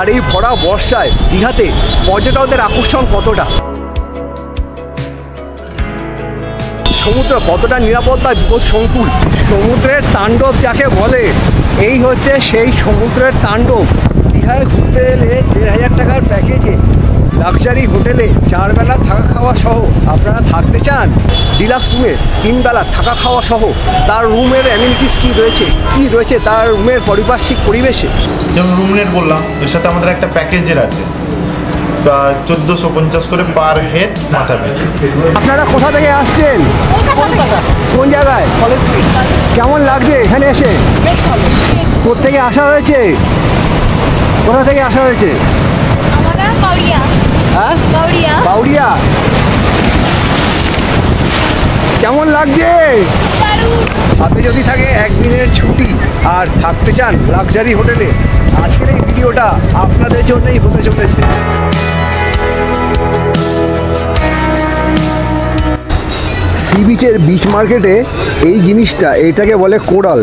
আর এই ভরা বর্ষায় দীঘাতে পর্যটকদের আকর্ষণ কতটা, সমুদ্র কতটা নিরাপত্তা বিপদ সংকুল, সমুদ্রের তাণ্ডব যাকে বলে, এই হচ্ছে সেই সমুদ্রের তাণ্ডব। দীঘায় ঘুরতে এলে ১,৫০০ টাকার প্যাকেজে লাক্সারি হোটেলে 4 বেলা থাকা খাওয়া সহ আপনারা থাকতে চান, ডিলাক্স রুমে 3 বেলা থাকা খাওয়া সহ তার রুমের অ্যামিনিটিস কী রয়েছে তার রুমের পারিপার্শ্বিক পরিবেশে। যেমন রুম রেট বললাম, এর সাথে আমাদের একটা প্যাকেজের আছে ১৪৫০ করে পার হেড মাথা পিছু। আপনারা কোথা থেকে আসছেন? কোন জায়গায়? College street. কেমন লাগছে এখানে এসে? কোথেকে আসা হয়েছে? কোথা থেকে আসা হয়েছে? হ্যাঁ, বাউরিয়া। কেমন লাগছে? হাতে যদি থাকে একদিনের ছুটি আর থাকতে চান লাক্সারি হোটেলে, আজকের এই ভিডিওটা আপনাদের জন্যই হতে চলেছে। সি বিচের বিচ মার্কেটে এই জিনিসটা, এটাকে বলে কোরাল।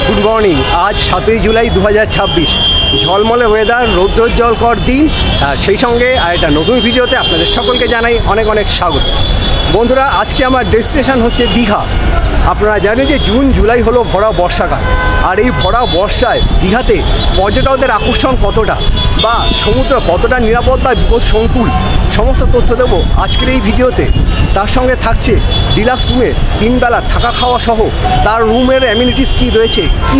Good morning. আজ 7ই জুলাই 2026, ঝলমলে ওয়েদার, রৌদ্রোজ্জ্বলকর দিন, আর সেই সঙ্গে আর একটা নতুন ভিডিওতে আপনাদের সকলকে জানাই অনেক অনেক স্বাগত। বন্ধুরা, আজকে আমার ডেস্টিনেশন হচ্ছে দীঘা। আপনারা জানেন যে জুন জুলাই হলো ভরা বর্ষাকাল, আর এই ভরা বর্ষায় দীঘাতে পর্যটকদের আকর্ষণ কতটা বা সমুদ্র কতটা নিরাপত্তা বিপদ সংকুল, সমস্ত তথ্য দেবো আজকের এই ভিডিওতে। তার সঙ্গে থাকছে ডিলাক্স রুমে 3 বেলা থাকা খাওয়া সহ তার রুমের অ্যামিনিটিস কী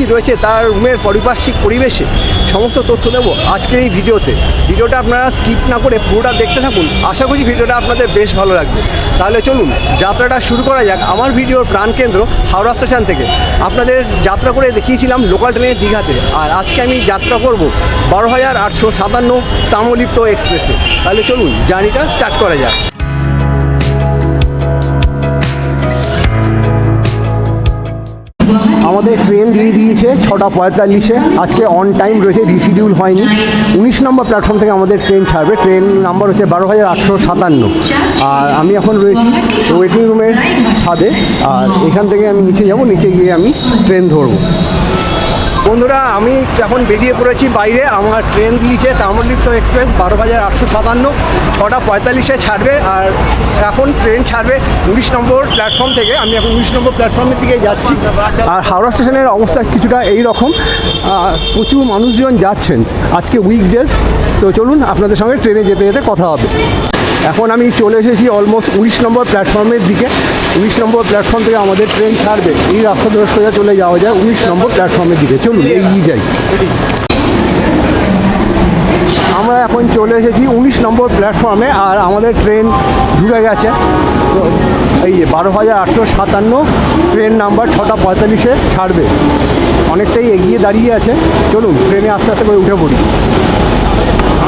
রয়েছে তার রুমের পারিপার্শ্বিক পরিবেশে, সমস্ত তথ্য দেবো আজকের এই ভিডিওতে। ভিডিওটা আপনারা স্কিপ না করে পুরোটা দেখতে থাকুন, আশা করছি ভিডিওটা আপনাদের বেশ ভালো লাগবে। তাহলে চলুন যাত্রাটা শুরু করা যাক আমার ভিডিওর প্রাণকেন্দ্র হাওড়া স্টেশন থেকে। আপনাদের যাত্রা করে দেখিয়েছিলাম লোকাল ট্রেনে দীঘাতে, আর আজকে আমি যাত্রা করব ১২,৮৫৭ তাম্রলিপ্ত এক্সপ্রেসে। তাহলে চলুন জার্নিটা স্টার্ট করা যাক। আমাদের ট্রেন দিয়ে দিয়েছে 6টা 45-এ, আজকে অন টাইম রয়েছে, রিশিডিউল হয়নি। 19 নম্বর প্ল্যাটফর্ম থেকে আমাদের ট্রেন ছাড়বে। ট্রেন নাম্বার হচ্ছে ১২,৮৫৭। আর আমি এখন রয়েছি ওয়েটিং রুমের ছাদে, আর এখান থেকে আমি নিচে যাব, নিচে গিয়ে আমি ট্রেন ধরবো। বন্ধুরা, আমি এখন বেরিয়ে পড়েছি বাইরে। আমার ট্রেন দিয়েছে তাম্রলিপ্ত এক্সপ্রেস ১২,৮৫৭, 6টা 45-এ ছাড়বে। আর এখন ট্রেন ছাড়বে 19 নম্বর প্ল্যাটফর্ম থেকে। আমি এখন 19 নম্বর প্ল্যাটফর্মের দিকে যাচ্ছি। আর হাওড়া স্টেশনের অবস্থা কিছুটা এই রকম, প্রচুর মানুষজন যাচ্ছেন, আজকে উইকডেজ। তো চলুন আপনাদের সঙ্গে ট্রেনে যেতে যেতে কথা হবে। এখন আমি চলে এসেছি অলমোস্ট 19 নম্বর প্ল্যাটফর্মের দিকে। 19 নম্বর প্ল্যাটফর্ম থেকে আমাদের ট্রেন ছাড়বে। এই রাস্তা ধরে সোজা চলে যাওয়া যায় 19 নম্বর প্ল্যাটফর্মের দিকে। চলুন এগিয়ে যাই। আমরা এখন চলে এসেছি 19 নম্বর প্ল্যাটফর্মে, আর আমাদের ট্রেন ঢুকে গেছে। তো এই ১২,৮৫৭ ট্রেন নাম্বার 6টা 45-এ ছাড়বে, অনেকটাই এগিয়ে দাঁড়িয়ে আছে। চলুন ট্রেনে আস্তে আস্তে করে উঠে পড়ি।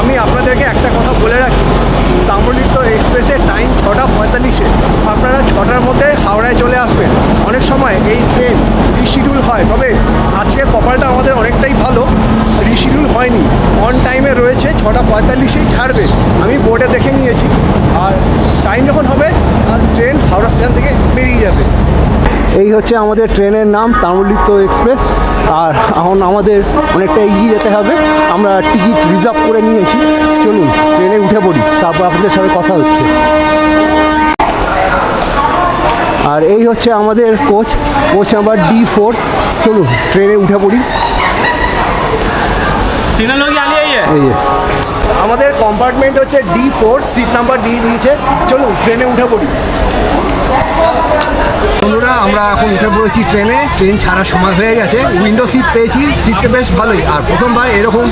আমি আপনাদেরকে একটা কথা বলে রাখি, তাম্রলিপ্ত এক্সপ্রেসের টাইম 6টা 45-এ। আপনারা 6টার মধ্যে হাওড়ায় চলে আসবেন। অনেক সময় এই ট্রেন রিশিডিউল হয়, তবে আজকে কপালটা আমাদের অনেকটাই ভালো, রিশিডিউল হয়নি, অন টাইমে রয়েছে, 6টা 45-এই ছাড়বে। আমি বোর্ডে দেখে নিয়েছি, আর টাইম যখন হবে আর ট্রেন হাওড়া স্টেশন থেকে বেরিয়ে যাবে। এই হচ্ছে আমাদের ট্রেনের নাম, তাম্রলিপ্ত এক্সপ্রেস। আর এখন আমাদের অনেকটা এগিয়ে যেতে হবে। আমরা টিকিট রিজার্ভ করে নিয়েছি। চলুন ট্রেনে উঠে পড়ি, তারপর আপনাদের সাথে কথা হচ্ছে। আর এই হচ্ছে আমাদের কোচ নাম্বার D4। চলুন ট্রেনে উঠে পড়ি। এই আমাদের কম্পার্টমেন্ট হচ্ছে D4, সিট নাম্বার দিয়ে দিয়েছে। চলুন ট্রেনে উঠে পড়ি। বন্ধুরা, আমরা এখন উঠে পড়েছি ট্রেনে। ট্রেন ছাড়ার সময় হয়ে গেছে। উইন্ডো সিট পেয়েছি, সিটটা বেশ ভালোই, আর প্রথমবার এরকম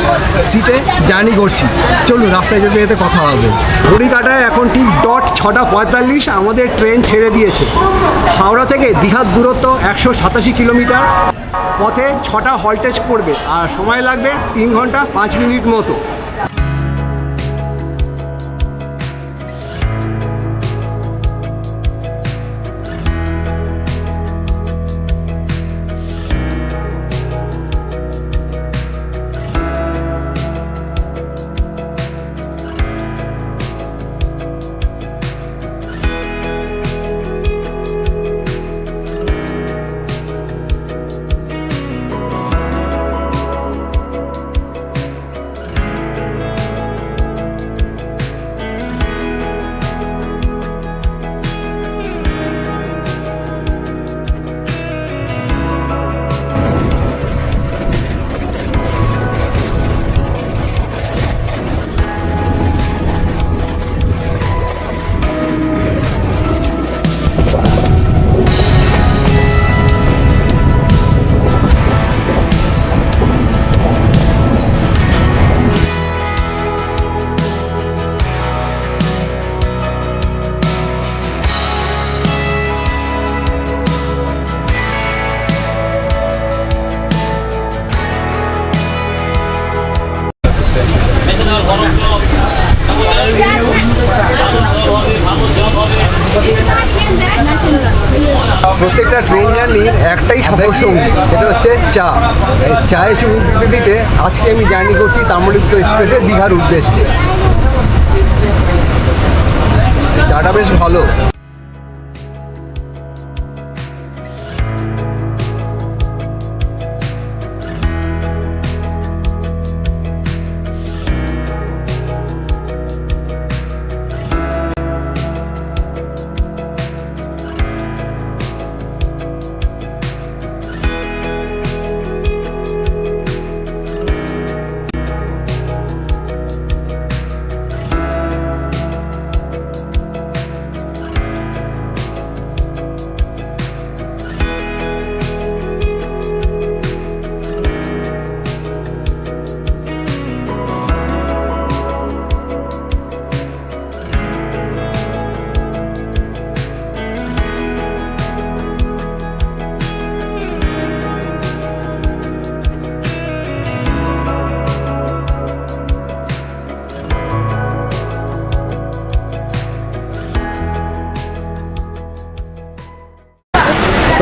সিটে জার্নি করছি। চলুন রাস্তায় যেতে যেতে কথা হবে। ঘড়ি কাটায় এখন ঠিক ডট 6টা 45, আমাদের ট্রেন ছেড়ে দিয়েছে। হাওড়া থেকে দীঘার দূরত্ব 187 কিলোমিটার। পথে 6টা হল্টেজ পড়বে, আর সময় লাগবে 3 ঘন্টা 5 মিনিট মতো। প্রত্যেকটা ট্রেন জার্নির একটাই সফর সঙ্গী, সেটা হচ্ছে চা। এই চায়ে চুমুক দিতে দিতে আজকে আমি জার্নি করছি তাম্রলিপ্ত এক্সপ্রেসে দীঘার উদ্দেশ্যে। চাটা বেশ ভালো।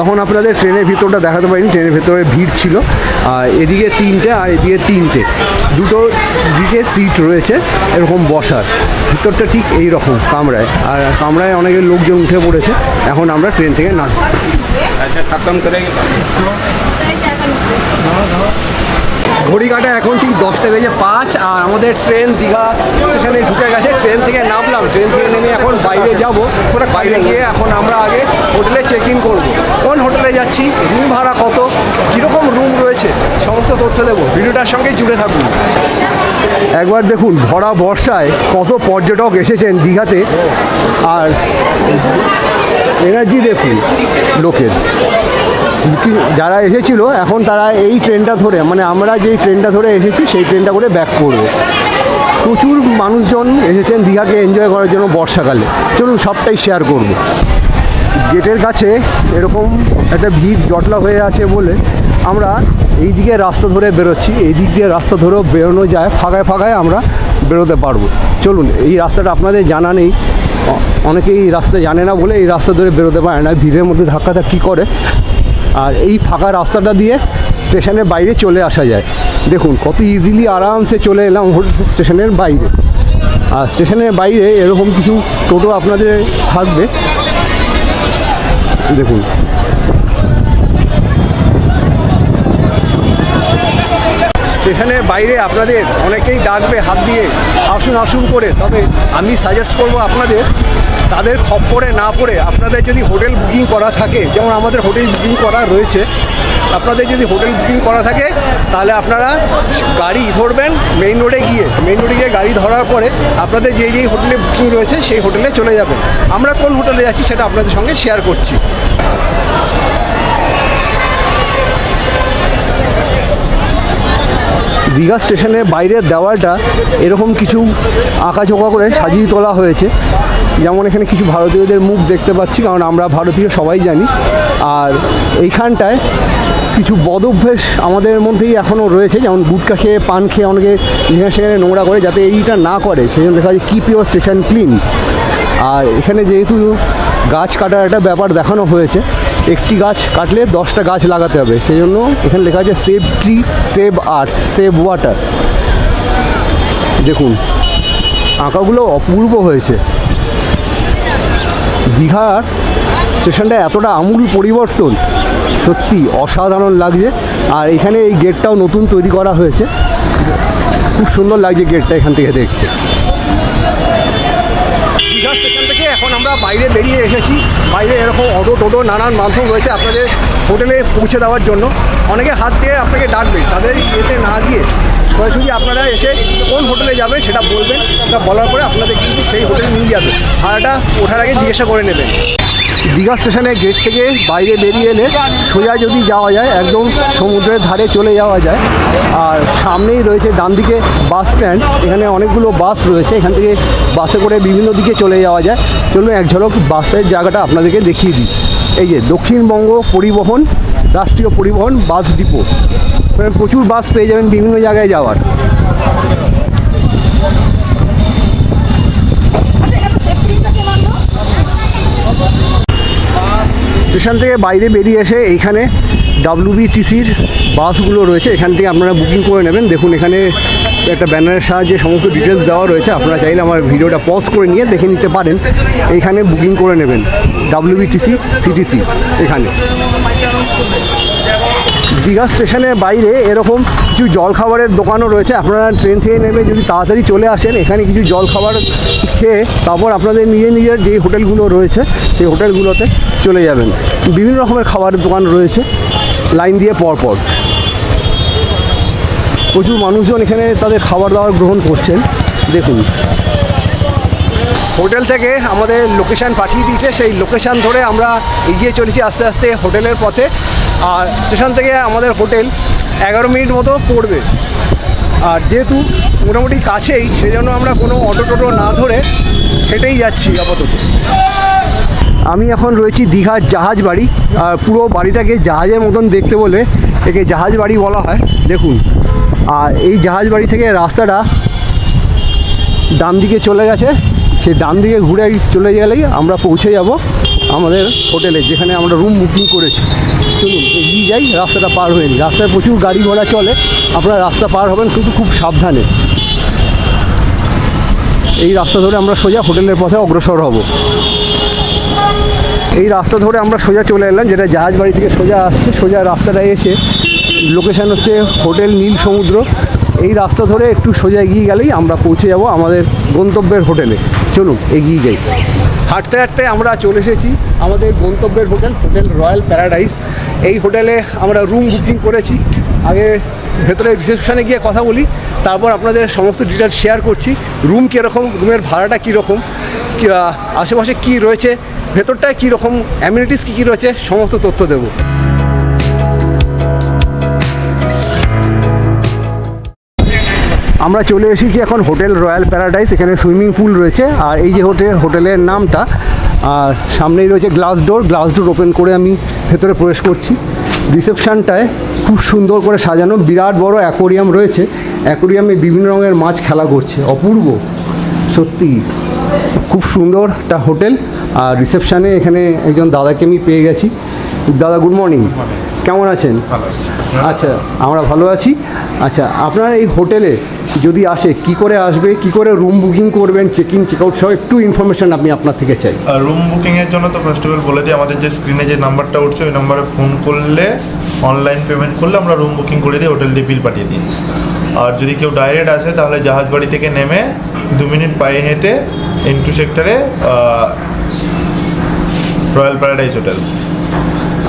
তখন আপনাদের ট্রেনের ভিতরটা দেখাতে পারিনি, ট্রেনের ভিতরে ভিড় ছিল। আর এদিকে তিনটে আর এদিকে তিনটে, দুটো দিকে সিট রয়েছে এরকম বসার। ভিতরটা ঠিক এই রকম কামরায়, আর কামরায় অনেকের লোকজন উঠে পড়েছে। এখন আমরা ট্রেন থেকে নামছি। अच्छा खत्म करेंगे ঘড়ি কাটা এখন ঠিক 10:05 আর আমাদের ট্রেন দীঘা স্টেশনে ঢুকে গেছে। ট্রেন থেকে নামলাম, ট্রেন থেকে নেমে এখন বাইরে যাব। বাইরে গিয়ে এখন আমরা আগে হোটেলে চেক ইন করবো। কোন হোটেলে যাচ্ছি, রুম ভাড়া কত, কীরকম রুম রয়েছে, সমস্ত তথ্য দেবো। ভিডিওটার সঙ্গে জুড়ে থাকুন। একবার দেখুন ভরা বর্ষায় কত পর্যটক এসেছেন দীঘাতে, আর এনার্জি দেখুন লোকের। যারা এসেছিল এখন তারা এই ট্রেনটা ধরে, মানে আমরা যেই ট্রেনটা ধরে এসেছি সেই ট্রেনটা করে ব্যাক করবে। প্রচুর মানুষজন এসেছেন দীঘাকে এনজয় করার জন্য বর্ষাকালে। চলুন সবটাই শেয়ার করব। গেটের কাছে এরকম একটা ভিড় জটলা হয়ে আছে বলে আমরা এই দিকে রাস্তা ধরে বেরোচ্ছি। এই দিক দিয়ে রাস্তা ধরেও বেরোনো যায়, ফাঁকায় ফাঁকায় আমরা বেরোতে পারবো। চলুন, এই রাস্তাটা আপনাদের জানা নেই, অনেকেই এই রাস্তা জানে না বলে এই রাস্তা ধরে বেরোতে পারে না, ভিড়ের মধ্যে ধাক্কাধাক্কি করে। আর এই ফাঁকা রাস্তাটা দিয়ে স্টেশনের বাইরে চলে আসা যায়। দেখুন কত ইজিলি আরামসে চলে এলাম স্টেশনের বাইরে। আর স্টেশনের বাইরে এরকম কিছু টোটো আপনাদের থাকবে, দেখুন। স্টেশনের বাইরে আপনাদের অনেকেই ডাকবে হাত দিয়ে আসুন আসুন করে, তবে আমি সাজেস্ট করবো আপনাদের তাদের খপ্পরে না পড়ে আপনাদের যদি হোটেল বুকিং করা থাকে, যেমন আমাদের হোটেল বুকিং করা রয়েছে, আপনাদের যদি হোটেল বুকিং করা থাকে তাহলে আপনারা গাড়ি ধরবেন মেইন রোডে গিয়ে গাড়ি ধরার পরে আপনাদের যেই হোটেলে বুকিং রয়েছে সেই হোটেলে চলে যাবেন। আমরা কোন হোটেলে যাচ্ছি সেটা আপনাদের সঙ্গে শেয়ার করছি। দীঘা স্টেশনের বাইরের দেওয়ালটা এরকম কিছু আঁকাঝোঁকা করে সাজিয়ে তোলা হয়েছে। যেমন এখানে কিছু ভারতীয়দের মুখ দেখতে পাচ্ছি, কারণ আমরা ভারতীয় সবাই জানি। আর এইখানটায় কিছু বদ অভ্যেস আমাদের মধ্যেই এখনও রয়েছে, যেমন গুটকা খেয়ে পান খেয়ে অনেকে সেখানে নোংরা করে, যাতে এইটা না করে সেই জন্য লেখা আছে কিপ ইউর স্টেশন ক্লিন। আর এখানে যেহেতু গাছ কাটার একটা ব্যাপার দেখানো হয়েছে, একটি গাছ কাটলে 10টা গাছ লাগাতে হবে, সেই জন্য এখানে লেখা আছে save tree, save earth, save water. দেখুন আঁকাগুলো অপূর্ব হয়েছে। দীঘার স্টেশনটা এতটা আমূল পরিবর্তন, সত্যি অসাধারণ লাগছে। আর এখানে এই গেটটাও নতুন তৈরি করা হয়েছে, খুব সুন্দর লাগছে গেটটা এখান থেকে দেখতে। দীঘা স্টেশন থেকে এখন আমরা বাইরে বেরিয়ে এসেছি। বাইরে এরকম অটো টোটো নানান মাধ্যম রয়েছে আপনাদের হোটেলে পৌঁছে দেওয়ার জন্য। অনেকে হাত দিয়ে আপনাকে ডাকবে, তাদের এতে না গিয়ে সরাসরি আপনারা এসে কোন হোটেলে যাবেন সেটা বলবেন, সেটা বলার পরে আপনাদের কিন্তু সেই হোটেলে নিয়ে যাবে। ভাড়াটা ওঠার আগে জিজ্ঞাসা করে নেবেন। দীঘা স্টেশনের গেট থেকে বাইরে বেরিয়ে এলে সোজা যদি যাওয়া যায় একদম সমুদ্রের ধারে চলে যাওয়া যায়। আর সামনেই রয়েছে ডান দিকে বাস স্ট্যান্ড, এখানে অনেকগুলো বাস রয়েছে, এখান থেকে বাসে করে বিভিন্ন দিকে চলে যাওয়া যায়। চলুন এক ঝলক বাসের জায়গাটা আপনাদেরকে দেখিয়ে দিই। এই যে দক্ষিণবঙ্গ পরিবহন, রাষ্ট্রীয় পরিবহন বাস ডিপো, প্রচুর বাস পেয়ে যাবেন বিভিন্ন জায়গায় যাওয়ার। স্টেশন থেকে বাইরে বেরিয়ে এসে এইখানে WBTCর বাসগুলো রয়েছে, এখান থেকে আপনারা বুকিং করে নেবেন। দেখুন এখানে একটা ব্যানারের সাহায্যে সমস্ত ডিটেলস দেওয়া রয়েছে, আপনারা চাইলে আমার ভিডিওটা পজ করে নিয়ে দেখে নিতে পারেন। এইখানে বুকিং করে নেবেন WBTC CTC। এখানে দীঘা স্টেশনের বাইরে এরকম কিছু জলখাবারের দোকানও রয়েছে, আপনারা ট্রেন থেকে নেমে যদি তাড়াতাড়ি চলে আসেন এখানে কিছু জলখাবার খেয়ে তারপর আপনাদের নিজের যে হোটেলগুলো রয়েছে সেই হোটেলগুলোতে চলে যাবেন। বিভিন্ন রকমের খাবারের দোকান রয়েছে লাইন দিয়ে পরপর। প্রচুর মানুষজন এখানে তাদের খাবার দাবার গ্রহণ করছেন। দেখুন হোটেল থেকে আমাদের লোকেশান পাঠিয়ে দিয়েছে, সেই লোকেশান ধরে আমরা এগিয়ে চলেছি আস্তে আস্তে হোটেলের পথে। আর স্টেশন থেকে আমাদের হোটেল 11 মিনিট মতো পড়বে। আর যেহেতু মোটামুটি কাছেই, সেজন্য আমরা কোনো অটো টোটো না ধরে হেঁটেই যাচ্ছি আপাতত। আমি এখন রয়েছি দীঘার জাহাজ বাড়ি, আর পুরো বাড়িটাকে জাহাজের মতন দেখতে বলে একে জাহাজ বাড়ি বলা হয়। দেখুন, আর এই জাহাজ বাড়ি থেকে রাস্তাটা ডান দিকে চলে গেছে, সেই ডান দিকে ঘুরে চলে গেলেই আমরা পৌঁছে যাব আমাদের হোটেলে, যেখানে আমরা রুম বুকিং করেছি। চলুন এগিয়ে যাই, রাস্তাটা পার হয়ে নিই। রাস্তায় প্রচুর গাড়ি ঘোড়া চলে, আপনারা রাস্তা পার হবেন কিন্তু খুব সাবধানে। এই রাস্তা ধরে আমরা সোজা হোটেলের পথে অগ্রসর হব। এই রাস্তা ধরে আমরা সোজা চলে এলাম, যেটা জাহাজ বাড়ি থেকে সোজা আসছে। সোজা রাস্তাটা এসে লোকেশান হচ্ছে হোটেল নীল সমুদ্র। এই রাস্তা ধরে একটু সোজা এগিয়ে গেলেই আমরা পৌঁছে যাব আমাদের গন্তব্যের হোটেলে। চলুন এগিয়ে যাই। হাঁটতে হাঁটতে আমরা চলে এসেছি আমাদের গন্তব্যের হোটেল, হোটেল রয়্যাল প্যারাডাইস। এই হোটেলে আমরা রুম বুকিং করেছি। আগে ভেতরে রিসেপশানে গিয়ে কথা বলি, তারপর আপনাদের সমস্ত ডিটেলস শেয়ার করছি। রুম কীরকম, রুমের ভাড়াটা কীরকম, আশেপাশে কী রয়েছে, ভেতরটায় কীরকম অ্যামিনিটিস কী কী রয়েছে, সমস্ত তথ্য দেবো। আমরা চলে এসেছি এখন হোটেল রয়্যাল প্যারাডাইস। এখানে সুইমিং পুল রয়েছে, আর এই যে হোটেলের নামটা, আর সামনেই রয়েছে গ্লাস ডোর ওপেন করে আমি ভেতরে প্রবেশ করছি। রিসেপশানটায় খুব সুন্দর করে সাজানো, বিরাট বড় অ্যাকোরিয়াম রয়েছে। অ্যাকোরিয়ামে বিভিন্ন রঙের মাছ খেলা করছে, অপূর্ব সত্যি, খুব সুন্দর একটা হোটেল। আর রিসেপশানে এখানে একজন দাদাকে আমি পেয়ে গেছি। দাদা গুড মর্নিং, কেমন আছেন? আচ্ছা, আমরা ভালো আছি। আচ্ছা, আপনার এই হোটেলে যদি আসে কি করে আসবে, কি করে রুম বুকিং করবেন, চেক ইন চেক আউট সব একটু ইনফরমেশন আমি আপনার থেকে চাই। রুম বুকিংয়ের জন্য তো ফার্স্ট অফ অল বলে দিই, আমাদের যে স্ক্রিনে যে নাম্বারটা উঠছে ওই নাম্বারে ফোন করলে, অনলাইন পেমেন্ট করলে আমরা রুম বুকিং করে দিই, হোটেল দিয়ে বিল পাঠিয়ে দিই। আর যদি কেউ ডাইরেক্ট আসে তাহলে জাহাজ বাড়ি থেকে নেমে 2 মিনিট পায়ে হেঁটে ইনটু সেক্টরে রয়্যাল প্যারাডাইস হোটেল।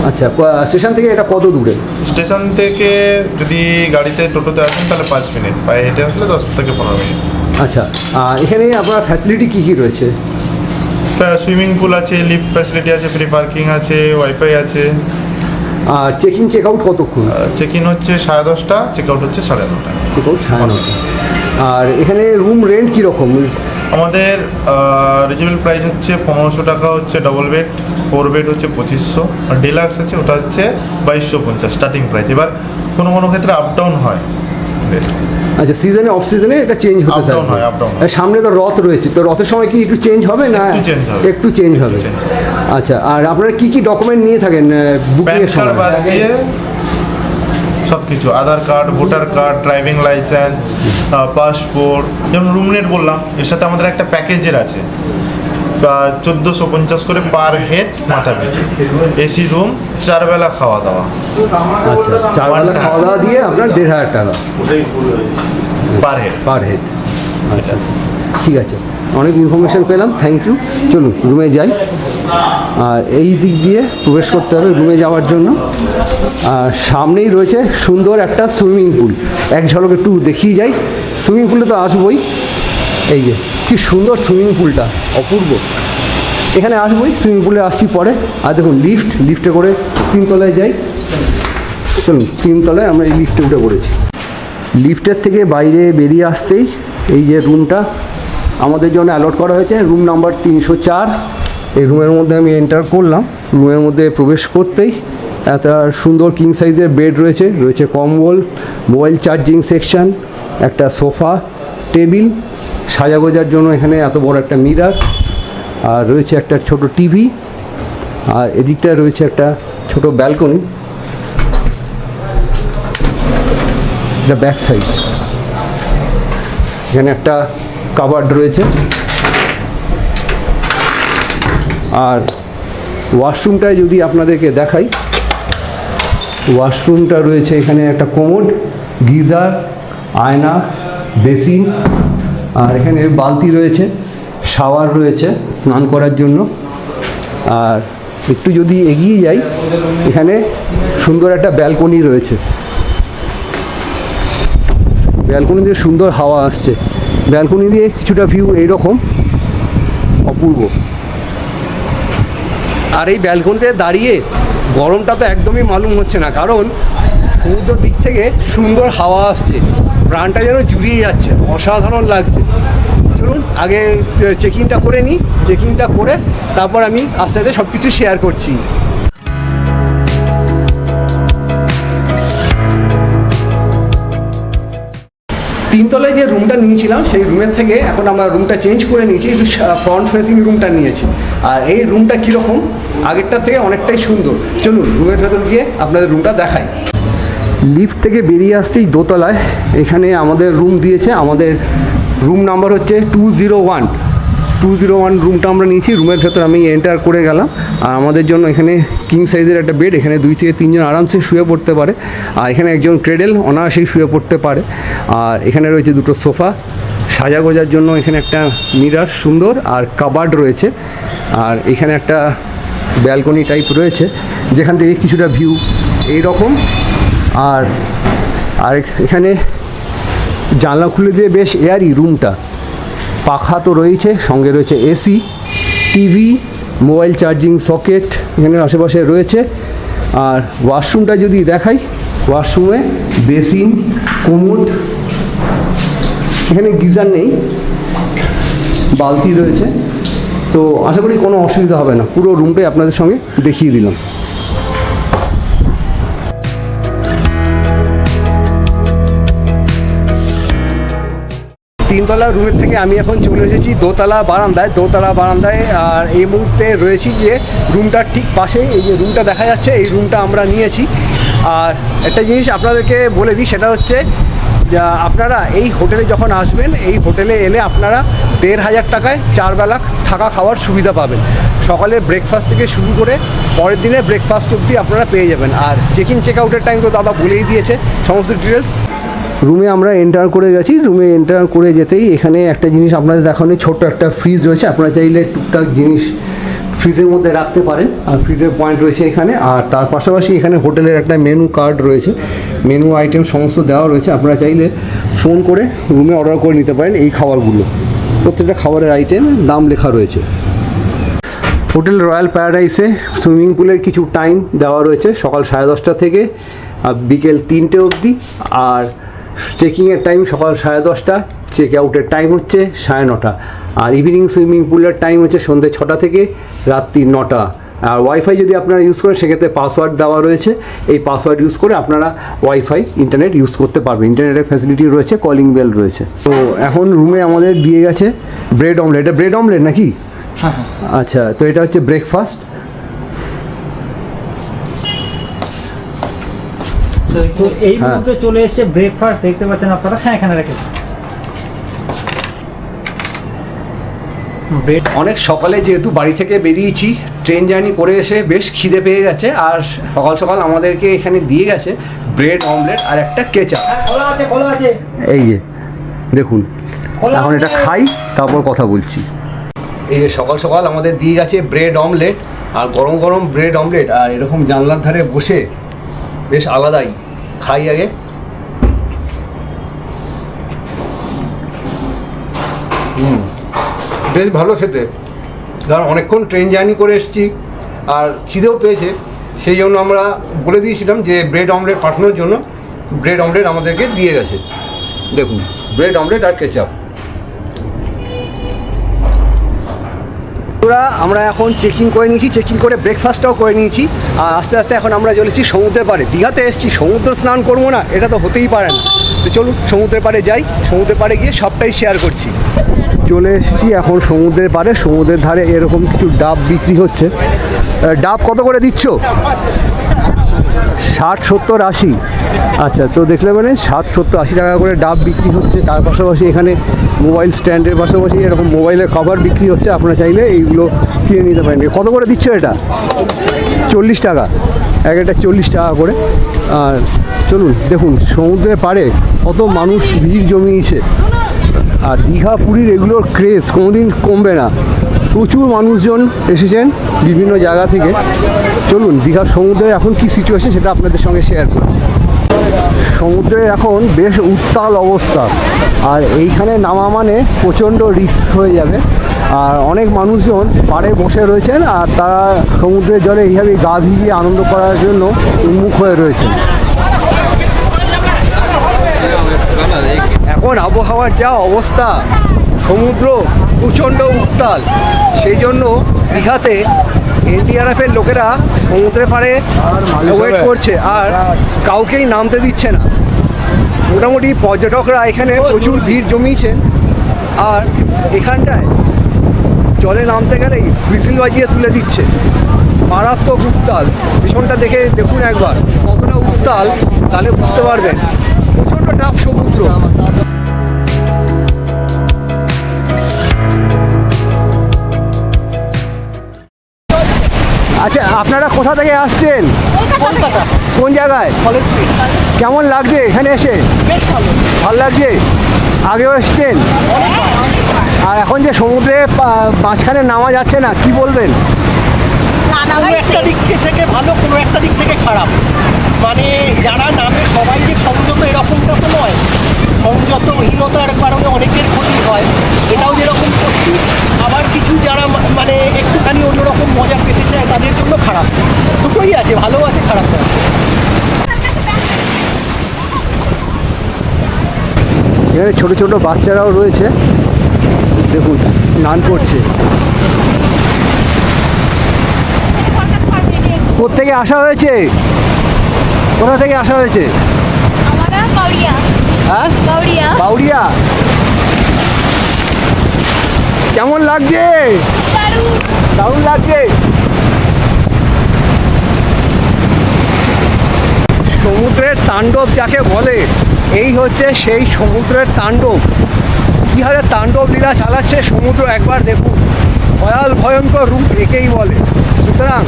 আচ্ছা, স্টেশন থেকে এটা কত দূরে? স্টেশন থেকে যদি গাড়িতে টোটোতে আসেন তাহলে 5 মিনিট, পায়ে হেঁটে আসলে 10 থেকে 15 মিনিট। আচ্ছা, এখানে আপনার ফ্যাসিলিটি কী কী রয়েছে? সুইমিং পুল আছে, লিফট ফ্যাসিলিটি আছে, ফ্রি পার্কিং আছে, ওয়াইফাই আছে। আর চেক ইন চেক আউট কতক্ষণ? চেক ইন হচ্ছে 10:30, চেক আউট হচ্ছে 9:30। Check out 9:30। আর এখানে রুম রেন্ট কীরকম? আমাদের রিজনেবল প্রাইস হচ্ছে 1500 টাকা হচ্ছে ডবল বেড, 4 বেড হচ্ছে 2500, আর ডিলাক্স আছে ওটা হচ্ছে 2250 স্টার্টিং প্রাইস। এবার কোনো কোনো ক্ষেত্রে আপ ডাউন হয়। আচ্ছা, সিজনে অফ সিজনে এটা চেঞ্জ হতে আপ ডাউন হয়, আপ ডাউন। সামনে তো রথ রয়েছে, তো রথের সময় কি একটু চেঞ্জ হবে না? একটু চেঞ্জ হবে। আচ্ছা, আর আপনারা কি কি ডকুমেন্ট নিয়ে থাকেন বুকিংয়ের সময়? বাদ দিয়ে সব কিছু, Aadhaar card, voter card, driving licence, passport. যেমন রুমনেট বললাম, এর সাথে আমাদের একটা প্যাকেজের আছে 1450 করে পার হেড মাথা পিছু। এসি রুম, 4 বেলা খাওয়া দাওয়া। আচ্ছা, 4 বেলা খাওয়া দাওয়া দিয়ে আপনার 1500 টাকা পার হেড। আচ্ছা, ঠিক আছে, অনেক ইনফরমেশান পেলাম, থ্যাংক ইউ। চলুন রুমে যাই। আর এই দিক দিয়ে প্রবেশ করতে হবে রুমে যাওয়ার জন্য। আর সামনেই রয়েছে সুন্দর একটা সুইমিং পুল, এক ঝলক একটু দেখিয়ে যাই। সুইমিং পুলে তো আসবোই, এই যে কি সুন্দর সুইমিং পুলটা, অপূর্ব। এখানে আসবোই, সুইমিং পুলে আসছি পরে। আর দেখুন লিফটে করে 3 তলায় যাই। চলুন 3 তলায় আমরা এই লিফটে উঠে পড়েছি। লিফটের থেকে বাইরে বেরিয়ে আসতেই এই যে রুমটা আমাদের জন্য অ্যালট করা হয়েছে, রুম নাম্বার 304। এই রুমের মধ্যে আমি এন্টার করলাম। রুমের মধ্যে প্রবেশ করতেই একটা সুন্দর কিং সাইজের বেড রয়েছে কম্বল, মোবাইল চার্জিং সেকশন, একটা সোফা, টেবিল, সাজাগোজার জন্য এখানে এত বড় একটা মিরার, আর রয়েছে একটা ছোট টিভি, আর এদিকটায় রয়েছে একটা ছোট ব্যালকনি, এটা ব্যাক সাইড। এখানে একটা কাবার্ড রয়েছে, আর ওয়াশরুমটায় যদি আপনাদেরকে দেখাই, ওয়াশরুমটা রয়েছে এখানে একটা কোমোড, গিজার, আয়না, বেসিন, আর এখানে বালতি রয়েছে, শাওয়ার রয়েছে স্নান করার জন্য। আর একটু যদি এগিয়ে যাই, এখানে সুন্দর একটা ব্যালকনি রয়েছে, ব্যালকনি দিয়ে সুন্দর হাওয়া আসছে, ব্যালকনি দিয়ে কিছুটা ভিউ এইরকম অপূর্ব। আর এই ব্যালকনিতে দাঁড়িয়ে গরমটা তো একদমই মালুম হচ্ছে না, কারণ সমুদ্র দিক থেকে সুন্দর হাওয়া আসছে, প্রাণটা যেন জুড়িয়ে যাচ্ছে, অসাধারণ লাগছে। চলুন আগে চেকিংটা করে নিই, চেকিংটা করে তারপর আমি আস্তে আস্তে সব কিছু শেয়ার করছি। তিনতলায় যে রুমটা নিয়েছিলাম সেই রুমের থেকে এখন আমরা রুমটা চেঞ্জ করে নিয়েছি, একটু ফ্রন্ট ফেসিং রুমটা নিয়েছি। আর এই রুমটা কীরকম, আগেরটার থেকে অনেকটাই সুন্দর। চলুন রুমের ভেতর গিয়ে আপনাদের রুমটা দেখাই। লিফট থেকে বেরিয়ে আসতেই দোতলায় এখানে আমাদের রুম দিয়েছে, আমাদের রুম নাম্বার হচ্ছে 201 রুমটা আমরা নিয়েছি। রুমের ভেতর আমি এন্টার করে গেলাম, আর আমাদের জন্য এখানে কিং সাইজের একটা বেড, এখানে 2 থেকে 3 জন আরামসে শুয়ে পড়তে পারে, আর এখানে একজন ক্রেডেল অনায়াসেই শুয়ে পড়তে পারে। আর এখানে রয়েছে দুটো সোফা, সাজাগোজার জন্য এখানে একটা মিরার সুন্দর, আর কাবার্ড রয়েছে, আর এখানে একটা ব্যালকনি টাইপ রয়েছে যেখান থেকে কিছুটা ভিউ এইরকম। আর এখানে জানলা খুলে দিয়ে বেশ এয়ারি রুমটা, পাখা তো রয়েছে, সঙ্গে রয়েছে AC, TV, mobile charging socket এখানে আশেপাশে রয়েছে। আর ওয়াশরুমটা যদি দেখাই, ওয়াশরুমে বেসিন, কোমোড, এখানে গিজার নেই, বালতি রয়েছে, তো আশা করি কোনো অসুবিধা হবে না। পুরো রুমটাই আপনাদের সঙ্গে দেখিয়ে দিলাম। তিনতলা রুমের থেকে আমি এখন চলে এসেছি দোতলা বারান্দায়। আর এই মুহূর্তে রয়েছি যে রুমটার ঠিক পাশে, এই যে রুমটা দেখা যাচ্ছে, এই রুমটা আমরা নিয়েছি। আর একটা জিনিস আপনাদেরকে বলে দিই, সেটা হচ্ছে আপনারা এই হোটেলে যখন আসবেন, এই হোটেলে এলে আপনারা 1500 টাকায় 4 বেলা থাকা খাওয়ার সুবিধা পাবেন। সকালে ব্রেকফাস্ট থেকে শুরু করে পরের দিনের ব্রেকফাস্ট অবধি আপনারা পেয়ে যাবেন। আর চেক ইন চেক আউটের টাইম তো দাদা বলেই দিয়েছে সমস্ত ডিটেলস। রুমে আমরা এন্টার করে গেছি, রুমে এন্টার করে যেতেই এখানে একটা জিনিস আপনাদের দেখানো, ছোট্ট একটা ফ্রিজ রয়েছে, আপনারা চাইলে টুকটাক জিনিস ফ্রিজের মধ্যে রাখতে পারেন, আর ফ্রিজের পয়েন্ট রয়েছে এখানে। আর তার পাশাপাশি এখানে হোটেলের একটা মেনু কার্ড রয়েছে, মেনু আইটেম সমস্ত দেওয়া রয়েছে, আপনারা চাইলে ফোন করে রুমে অর্ডার করে নিতে পারেন এই খাবারগুলো। প্রত্যেকটা খাবারের আইটেম দাম লেখা রয়েছে। হোটেল রয়্যাল প্যারাডাইসে সুইমিং পুলের কিছু টাইম দেওয়া রয়েছে, সকাল 10:30 থেকে বিকেল 3টে অবধি। আর চেকিংয়ের টাইম সকাল 10:30, চেক আউটের টাইম হচ্ছে 9:30। আর ইভিনিং সুইমিং পুলের টাইম হচ্ছে সন্ধ্যে 6টা থেকে রাত্রি 9টা। আর ওয়াইফাই যদি আপনারা ইউজ করেন, সেক্ষেত্রে পাসওয়ার্ড দেওয়া রয়েছে, এই পাসওয়ার্ড ইউজ করে আপনারা ওয়াইফাই ইন্টারনেট ইউজ করতে পারবেন। ইন্টারনেটের ফ্যাসিলিটি রয়েছে, কলিং বেল রয়েছে। তো এখন রুমে আমাদের দিয়ে গেছে ব্রেড অমলেট। এটা ব্রেড অমলেট নাকি? হ্যাঁ। আচ্ছা, তো এটা হচ্ছে ব্রেকফাস্ট। তো এই মুহূর্তে চলে এসেছে ব্রেকফাস্ট, দেখতে পাচ্ছেন আপনারা। হ্যাঁ, এখানে রেখেছি ব্রেড। অনেক সকালে যেহেতু বাড়ি থেকে বেরিয়েছি, ট্রেন জার্নি করে এসে বেশ খিদে পেয়ে গেছে, আর সকাল সকাল আমাদেরকে এখানে দিয়ে গেছে ব্রেড অমলেট আর একটা কেচাপ। খোলা আছে। এই যে দেখুন, এখন এটা খাই তারপর কথা বলছি। এই যে সকাল সকাল আমাদের দিয়ে গেছে ব্রেড অমলেট, আর গরম গরম ব্রেড অমলেট, আর এরকম জানলার ধারে বসে বেশ আলাদাই। খাই আগে। বেশ ভালো খেতে, কারণ অনেকক্ষণ ট্রেন জার্নি করে এসেছি আর খিদেও পেয়েছে, সেই জন্য আমরা বলে দিয়েছিলাম যে ব্রেড অমলেট পাঠানোর জন্য। ব্রেড অমলেট আমাদেরকে দিয়ে গেছে, দেখুন ব্রেড অমলেট আর কেচাপ। আমরা এখন চেকিং করে নিয়েছি, চেকিং করে ব্রেকফাস্টটাও করে নিয়েছি, আর আস্তে আস্তে এখন আমরা চলেছি সমুদ্রের পাড়ে। দীঘাতে এসেছি, সমুদ্র স্নান করবো না, এটা তো হতেই পারে না। তো চলুন সমুদ্রের পাড়ে যাই, সমুদ্রের পাড়ে গিয়ে সবটাই শেয়ার করছি। চলে এসেছি এখন সমুদ্রের পাড়ে। সমুদ্রের ধারে এরকম কিছু ডাব বিক্রি হচ্ছে। ডাব কত করে দিচ্ছ? 60, 70, 80। আচ্ছা, তো দেখলে মানে 60, 70, 80 টাকা করে ডাব বিক্রি হচ্ছে। তার পাশাপাশি এখানে মোবাইল স্ট্যান্ডের পাশাপাশি এরকম মোবাইলের কভার বিক্রি হচ্ছে। আপনারা চাইলে এইগুলো কিনে নিতে পারেন। কত করে দিচ্ছ এটা? 40 টাকা, এক একটা 40 টাকা করে। আর চলুন দেখুন সমুদ্রের পাড়ে কত মানুষ ভিড় জমিয়েছে। আর দীঘা পুরীর এগুলোর ক্রেজ কোনোদিন কমবে না। প্রচুর মানুষজন এসেছেন বিভিন্ন জায়গা থেকে। চলুন দীঘার সমুদ্রের এখন কি সিচুয়েশন সেটা আপনাদের সঙ্গে শেয়ার করি। সমুদ্রে এখন বেশ উত্তাল অবস্থা, আর এইখানে নামা মানে প্রচণ্ড রিস্ক হয়ে যাবে। আর অনেক মানুষজন পাড়ে বসে রয়েছেন আর তারা সমুদ্রের জলে এইভাবে গা ভিজিয়ে আনন্দ করার জন্য উন্মুখ হয়ে রয়েছেন। এখন আবহাওয়ার যা অবস্থা, সমুদ্র প্রচণ্ড উত্তাল, সেই জন্য দীঘাতে এনডিআরএফের লোকেরা সমুদ্রের পাড়ে ওয়েট করছে আর কাউকেই নামতে দিচ্ছে না। মোটামুটি পর্যটকরা এখানে প্রচুর ভিড় জমিয়েছেন। আর এখানটায় জলে নামতে গেলেই হুইসেল বাজিয়ে তুলে দিচ্ছে। মারাত্মক উত্তাল। পিছনটা দেখে দেখুন একবার কতটা উত্তাল, তাহলে বুঝতে পারবেন প্রচণ্ড টাফ সমুদ্র। আচ্ছা, আপনারা কোথা থেকে আসছেন? কলকাতা কোন জায়গায়? College street. কেমন লাগছে এখানে এসে? বেশ ভালো। ভালো লাগছে? আগেও এসছেন? আর এখন যে সমুদ্রে মাঝখানে নামা যাচ্ছে না, কি বলবেন? কোনো একটা দিক থেকে ভালো, কোনো একটা দিক থেকে খারাপ। মানে যারা নামে সবাই যে সংযত এরকমটা তো নয়। সংযতহীনতার কারণে অনেকের ক্ষতি হয়, এটাও যেরকম ক্ষতি। আবার কিছু যারা মানে একটুখানি অন্যরকম মজা পেতে চায় তাদের জন্য খারাপ। দুটোই আছে, ভালো আছে, খারাপ আছে। এখানে ছোট ছোট বাচ্চারাও রয়েছে, দেখুন স্নান করছে। কোথেকে আসা হয়েছে? কোথা থেকে আসা হয়েছে? আমরা কাউরিয়া। হ্যাঁ, কাউরিয়া। বাউরিয়া। কেমন লাগছে? দারুণ। দারুণ লাগছে। সমুদ্রের তাণ্ডব যাকে বলে, এই হচ্ছে সেই সমুদ্রের তাণ্ডব। কী হারে তাণ্ডব লীলা চালাচ্ছে সমুদ্র, একবার দেখুন। ভয়াল ভয়ঙ্কর রূপ একেই বলে। সুতরাং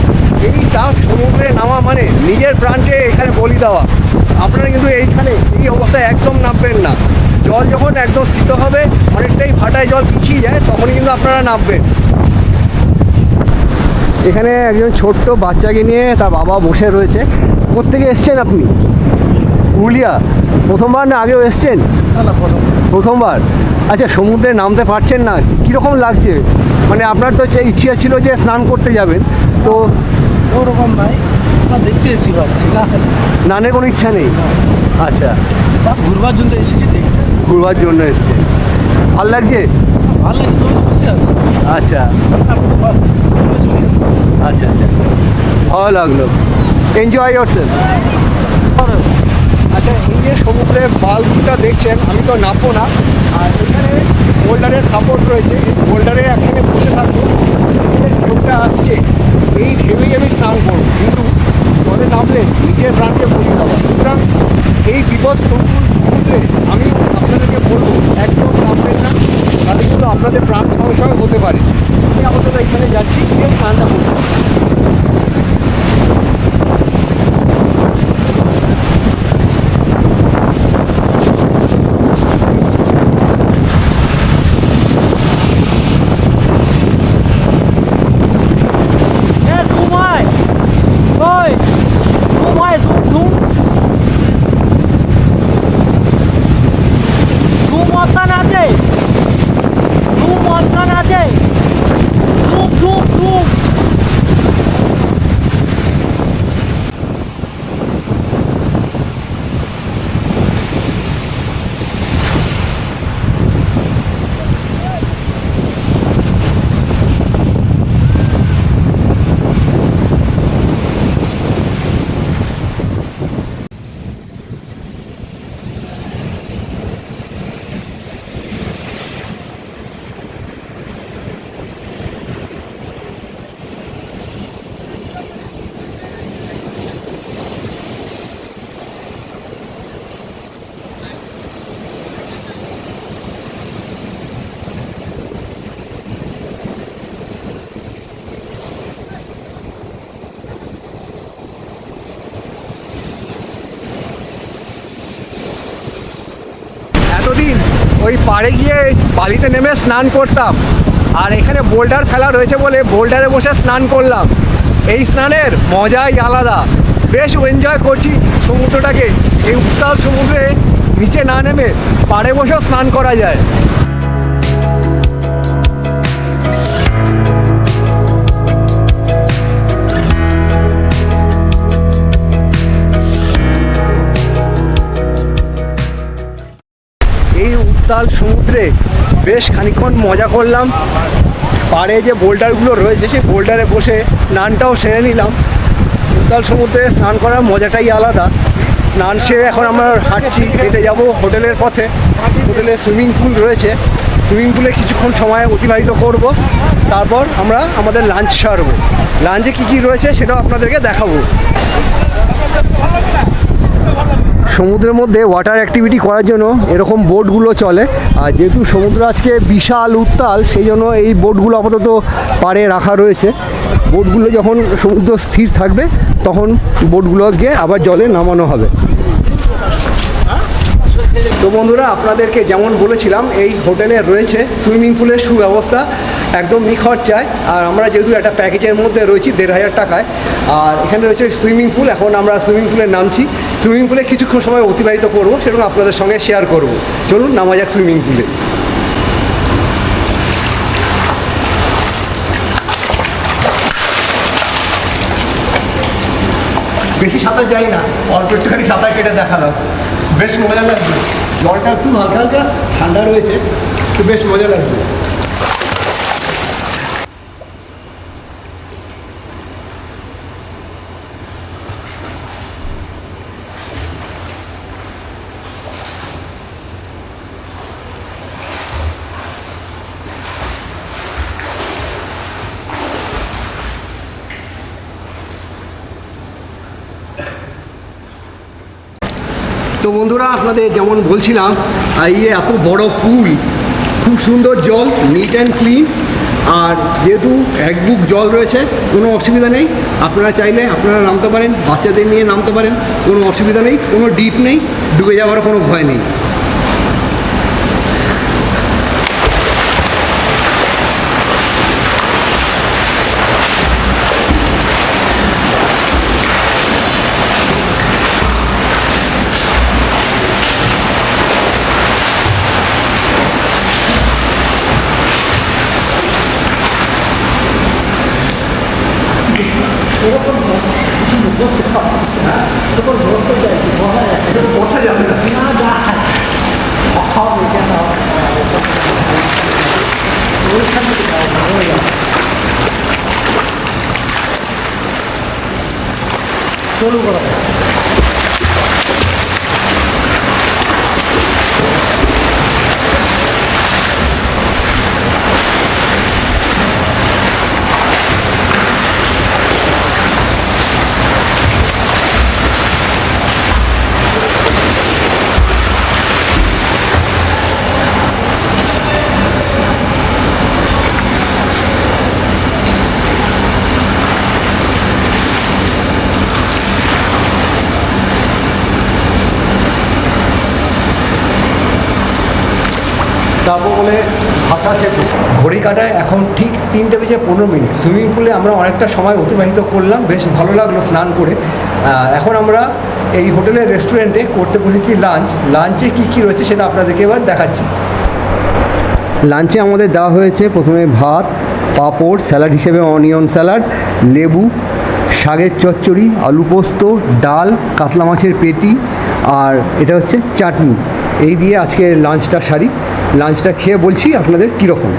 এই টাফ সমুদ্রে নামা মানে নিজের প্রাণকে এখানে বলি দেওয়া। আপনারা কিন্তু এইখানে এই অবস্থায় একদম নামবেন না। জল যখন একদম স্থিত হবে, অনেকটাই ভাটায় জল পিছিয়ে যায়, তখনই কিন্তু আপনারা নামবেন। এখানে একজন ছোট্ট বাচ্চাকে নিয়ে তার বাবা বসে রয়েছে। কোত্থেকে এসছেন আপনি? পুরুলিয়া। প্রথমবার না আগেও এসছেন? প্রথমবার। আচ্ছা, সমুদ্রে নামতে পারছেন না, কীরকম লাগছে? মানে আপনার তো ইচ্ছা ছিল যে স্নান করতে যাবেন, তো ওরকম নাই, দেখতে এসেছি, পাচ্ছি না। স্নানের কোনো ইচ্ছা নেই? আচ্ছা, ঘুরবার জন্য এসেছি, দেখতে। ঘুরবার জন্য এসছে। ভাল লাগছে? ভালো লাগে, তুমি বসে আছো। আচ্ছা আচ্ছা আচ্ছা, ভালো লাগলো। Enjoy yourself. আচ্ছা, এই যে সমুদ্রের বাল্বটা দেখছেন, আমি তো নামবো না। আর এখানে বোল্ডারের সাপোর্ট রয়েছে, এই বোল্ডারে একখানে বসে থাকবো। ঢেউটা আসছে, এই ঢেউই আমি স্নান করবো, কিন্তু জলে নামলে নিজের প্রাণকে বলি দেওয়া। সুতরাং এই বিপদ সমুদ্রে আমি আপনাদেরকে বলবো একদম নামবেন না, তাহলে কিন্তু আপনাদের প্রাণ সংশয় হতে পারে। আমি আপাতত এখানে যাচ্ছি, গিয়ে স্নানটা করবো। ওই পাড়ে গিয়ে বালিতে নেমে স্নান করতাম, আর এখানে বোল্ডার ফেলা রয়েছে বলে বোল্ডারে বসে স্নান করলাম। এই স্নানের মজাই আলাদা, বেশ এনজয় করছি সমুদ্রটাকে। এই উত্তাল সমুদ্রে নিচে না নেমে পাড়ে বসেও স্নান করা যায়। এই উত্তাল সমুদ্রে বেশ খানিকক্ষণ মজা করলাম। পাড়ে যে বোল্ডারগুলো রয়েছে সেই বোল্ডারে বসে স্নানটাও সেরে নিলাম। উত্তাল সমুদ্রে স্নান করার মজাটাই আলাদা। স্নান সেরে এখন আমরা হাঁটছি, হেঁটে যাব হোটেলের পথে। হোটেলে সুইমিং পুল রয়েছে, সুইমিং পুলে কিছুক্ষণ সময় অতিবাহিত করব, তারপর আমরা আমাদের লাঞ্চ সারবো। লাঞ্চে কী কী রয়েছে সেটাও আপনাদেরকে দেখাবো। সমুদ্রের মধ্যে ওয়াটার অ্যাক্টিভিটি করার জন্য এরকম বোটগুলো চলে, আর যেহেতু সমুদ্র আজকে বিশাল উত্তাল সেই জন্য এই বোটগুলো আপাতত পাড়ে রাখা রয়েছে। বোটগুলো যখন সমুদ্র স্থির থাকবে তখন বোটগুলোকে আবার জলে নামানো হবে। তো বন্ধুরা, আপনাদেরকে যেমন বলেছিলাম এই হোটেলে রয়েছে সুইমিং পুলের সুব্যবস্থা, একদম নিখরচায়। আর আমরা যেহেতু একটা প্যাকেজের মধ্যে রয়েছি 1500 টাকায়, আর এখানে রয়েছে সুইমিং পুল। এখন আমরা সুইমিং পুলে নামছি, সুইমিং পুলে কিছুক্ষণ সময় অতিবাহিত করবো, সেরকম আপনাদের সঙ্গে শেয়ার করব। চলুন নামা যাক সুইমিং পুলে। বেশি সাঁতার যাই না, অল্প একটুখানি সাঁতার কেটে দেখালাম, বেশ মজা লাগবে। জলটা একটু হালকা হালকা ঠান্ডা রয়েছে, তো বেশ মজা লাগবে। তো বন্ধুরা, আপনাদের যেমন বলছিলাম, এই এত বড় পুল, খুব সুন্দর জল, নিট অ্যান্ড ক্লিন। আর যেহেতু এক বুক জল রয়েছে, কোনো অসুবিধা নেই। আপনারা চাইলে আপনারা নামতে পারেন, বাচ্চাদের নিয়ে নামতে পারেন, কোনো অসুবিধা নেই, কোনো ডিপ নেই, ডুবে যাওয়ার কোনো ভয় নেই। বসা যাবে না, চলু করা যাবো বলে ভাষা থেকে ঘড়ি কাটায় এখন ঠিক 3:15। সুইমিং পুলে আমরা অনেকটা সময় অতিবাহিত করলাম, বেশ ভালো লাগলো স্নান করে। এখন আমরা এই হোটেলের রেস্টুরেন্টে করতে বসেছি লাঞ্চ। লাঞ্চে কী কী রয়েছে সেটা আপনাদেরকে এবার দেখাচ্ছি। লাঞ্চে আমাদের দেওয়া হয়েছে প্রথমে ভাত, পাঁপড়, স্যালাড হিসেবে অনিয়ন স্যালাড, লেবু, শাকের চচ্চড়ি, আলু পোস্ত, ডাল, কাতলা মাছের পেটি, আর এটা হচ্ছে চাটনি। এই দিয়ে আজকে লাঞ্চটা সারি। লাঞ্চটা খেয়ে বলছি আপনাদের কীরকম।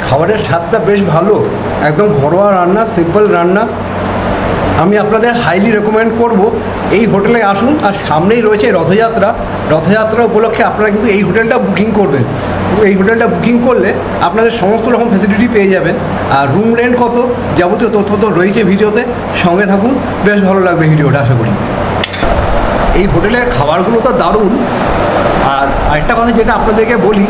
খাবারের স্বাদটা বেশ ভালো, একদম ঘরোয়া রান্না, সিম্পল রান্না। আমি আপনাদের হাইলি রেকমেন্ড করব এই হোটেলে আসুন। আর সামনেই রয়েছে রথযাত্রা। রথযাত্রা উপলক্ষে আপনারা কিন্তু এই হোটেলটা বুকিং করবেন। এই হোটেলটা বুকিং করলে আপনাদের সমস্ত রকম ফ্যাসিলিটি পেয়ে যাবেন। আর রুম রেন্ট কত যাবতীয় তথ্য তো রয়েছে ভিডিওতে, সঙ্গে থাকুন, বেশ ভালো লাগবে ভিডিওটা আশা করি। এই হোটেলের খাবারগুলো তো দারুণ। আর আরেকটা কথা যেটা আপনাদেরকে বলি,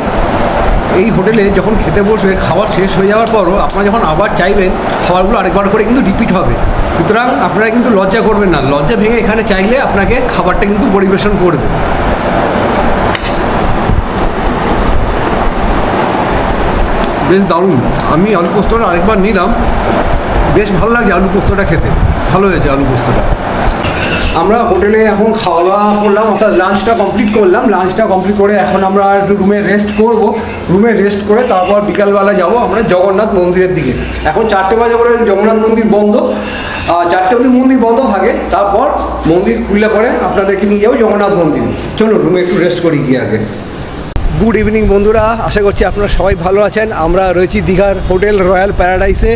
এই হোটেলে যখন খেতে বসবেন খাবার শেষ হয়ে যাওয়ার পরও আপনারা যখন আবার চাইবেন খাবারগুলো আরেকবার করে কিন্তু রিপিট হবে। সুতরাং আপনারা কিন্তু লজ্জা করবেন না, লজ্জা ভেঙে এখানে চাইলে আপনাকে খাবারটা কিন্তু পরিবেশন করবে। বেশ দারুণ। আমি আলু পোস্তটা আরেকবার নিলাম, বেশ ভালো লাগে আলু পোস্তটা খেতে, ভালো হয়েছে আলু পোস্তটা। আমরা হোটেলে এখন খাওয়া দাওয়া করলাম, অর্থাৎ লাঞ্চটা কমপ্লিট করলাম। লাঞ্চটা কমপ্লিট করে এখন আমরা একটু রুমে রেস্ট করব। রুমে রেস্ট করে তারপর বিকালবেলা যাব আমরা জগন্নাথ মন্দিরের দিকে। এখন 4টে বাজে করে জগন্নাথ মন্দির বন্ধ, 4টে অবধি মন্দির বন্ধ থাকে, তারপর মন্দির খুললে পরে আপনাদেরকে নিয়ে যাবো জগন্নাথ মন্দিরে। চলুন রুমে একটু রেস্ট করি গিয়ে আগে। গুড ইভিনিং বন্ধুরা, আশা করছি আপনারা সবাই ভালো আছেন। আমরা রয়েছি দীঘার হোটেল রয়্যাল প্যারাডাইসে,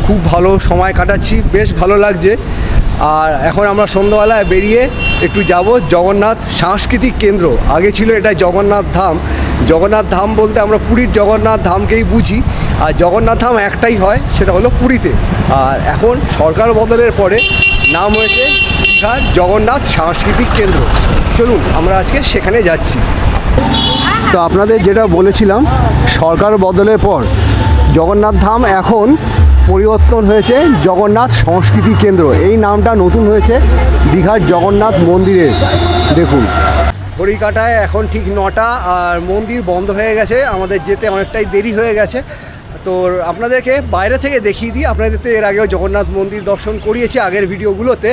খুব ভালো সময় কাটাচ্ছি, বেশ ভালো লাগছে। আর এখন আমরা সন্ধ্যাবেলায় বেরিয়ে একটু যাব জগন্নাথ সাংস্কৃতিক কেন্দ্র। আগে ছিল এটা জগন্নাথ ধাম। জগন্নাথ ধাম বলতে আমরা পুরীর জগন্নাথ ধামকেই বুঝি, আর জগন্নাথ ধাম একটাই হয়, সেটা হলো পুরীতে। আর এখন সরকার বদলের পরে নাম হয়েছে দীঘার জগন্নাথ সাংস্কৃতিক কেন্দ্র। চলুন আমরা আজকে সেখানে যাচ্ছি। তো আপনাদের যেটা বলেছিলাম, সরকার বদলের পর জগন্নাথ ধাম এখন পরিবর্তন হয়েছে জগন্নাথ সংস্কৃতি কেন্দ্র। এই নামটা নতুন হয়েছে দীঘার জগন্নাথ মন্দিরের। দেখুন ঘড়িকাটায় এখন ঠিক 9টা, আর মন্দির বন্ধ হয়ে গেছে, আমাদের যেতে অনেকটাই দেরি হয়ে গেছে। তো আপনাদেরকে বাইরে থেকে দেখিয়ে দিই। আপনাদের তো এর আগেও জগন্নাথ মন্দির দর্শন করিয়েছি আগের ভিডিওগুলোতে।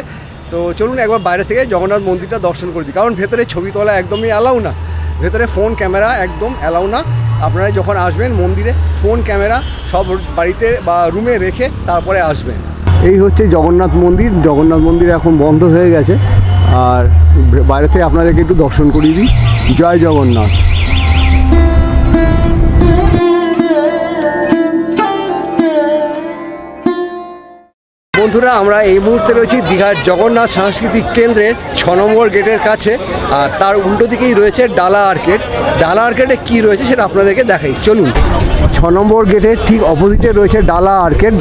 তো চলুন একবার বাইরে থেকে জগন্নাথ মন্দিরটা দর্শন করে দিই, কারণ ভেতরে ছবি তোলা একদমই অ্যালাউ না, ভেতরে ফোন ক্যামেরা একদম অ্যালাউ না। আপনারা যখন আসবেন মন্দিরে ফোন ক্যামেরা সব বাড়িতে বা রুমে রেখে তারপরে আসবেন। এই হচ্ছে জগন্নাথ মন্দির। জগন্নাথ মন্দির এখন বন্ধ হয়ে গেছে, আর বাইরে থেকে আপনাদেরকে একটু দর্শন করিয়ে দিই। জয় জগন্নাথ। বন্ধুরা, আমরা এই মুহূর্তে রয়েছি দীঘার জগন্নাথ সাংস্কৃতিক কেন্দ্রের 6 নম্বর গেটের কাছে, আর তার উল্টো দিকেই রয়েছে ডালা আর্কেড। ডালা আর্কেডে কী রয়েছে সেটা আপনাদেরকে দেখাই, চলুন। 6 নম্বর গেটের ঠিক অপোজিটে রয়েছে ডালা আর্কেড,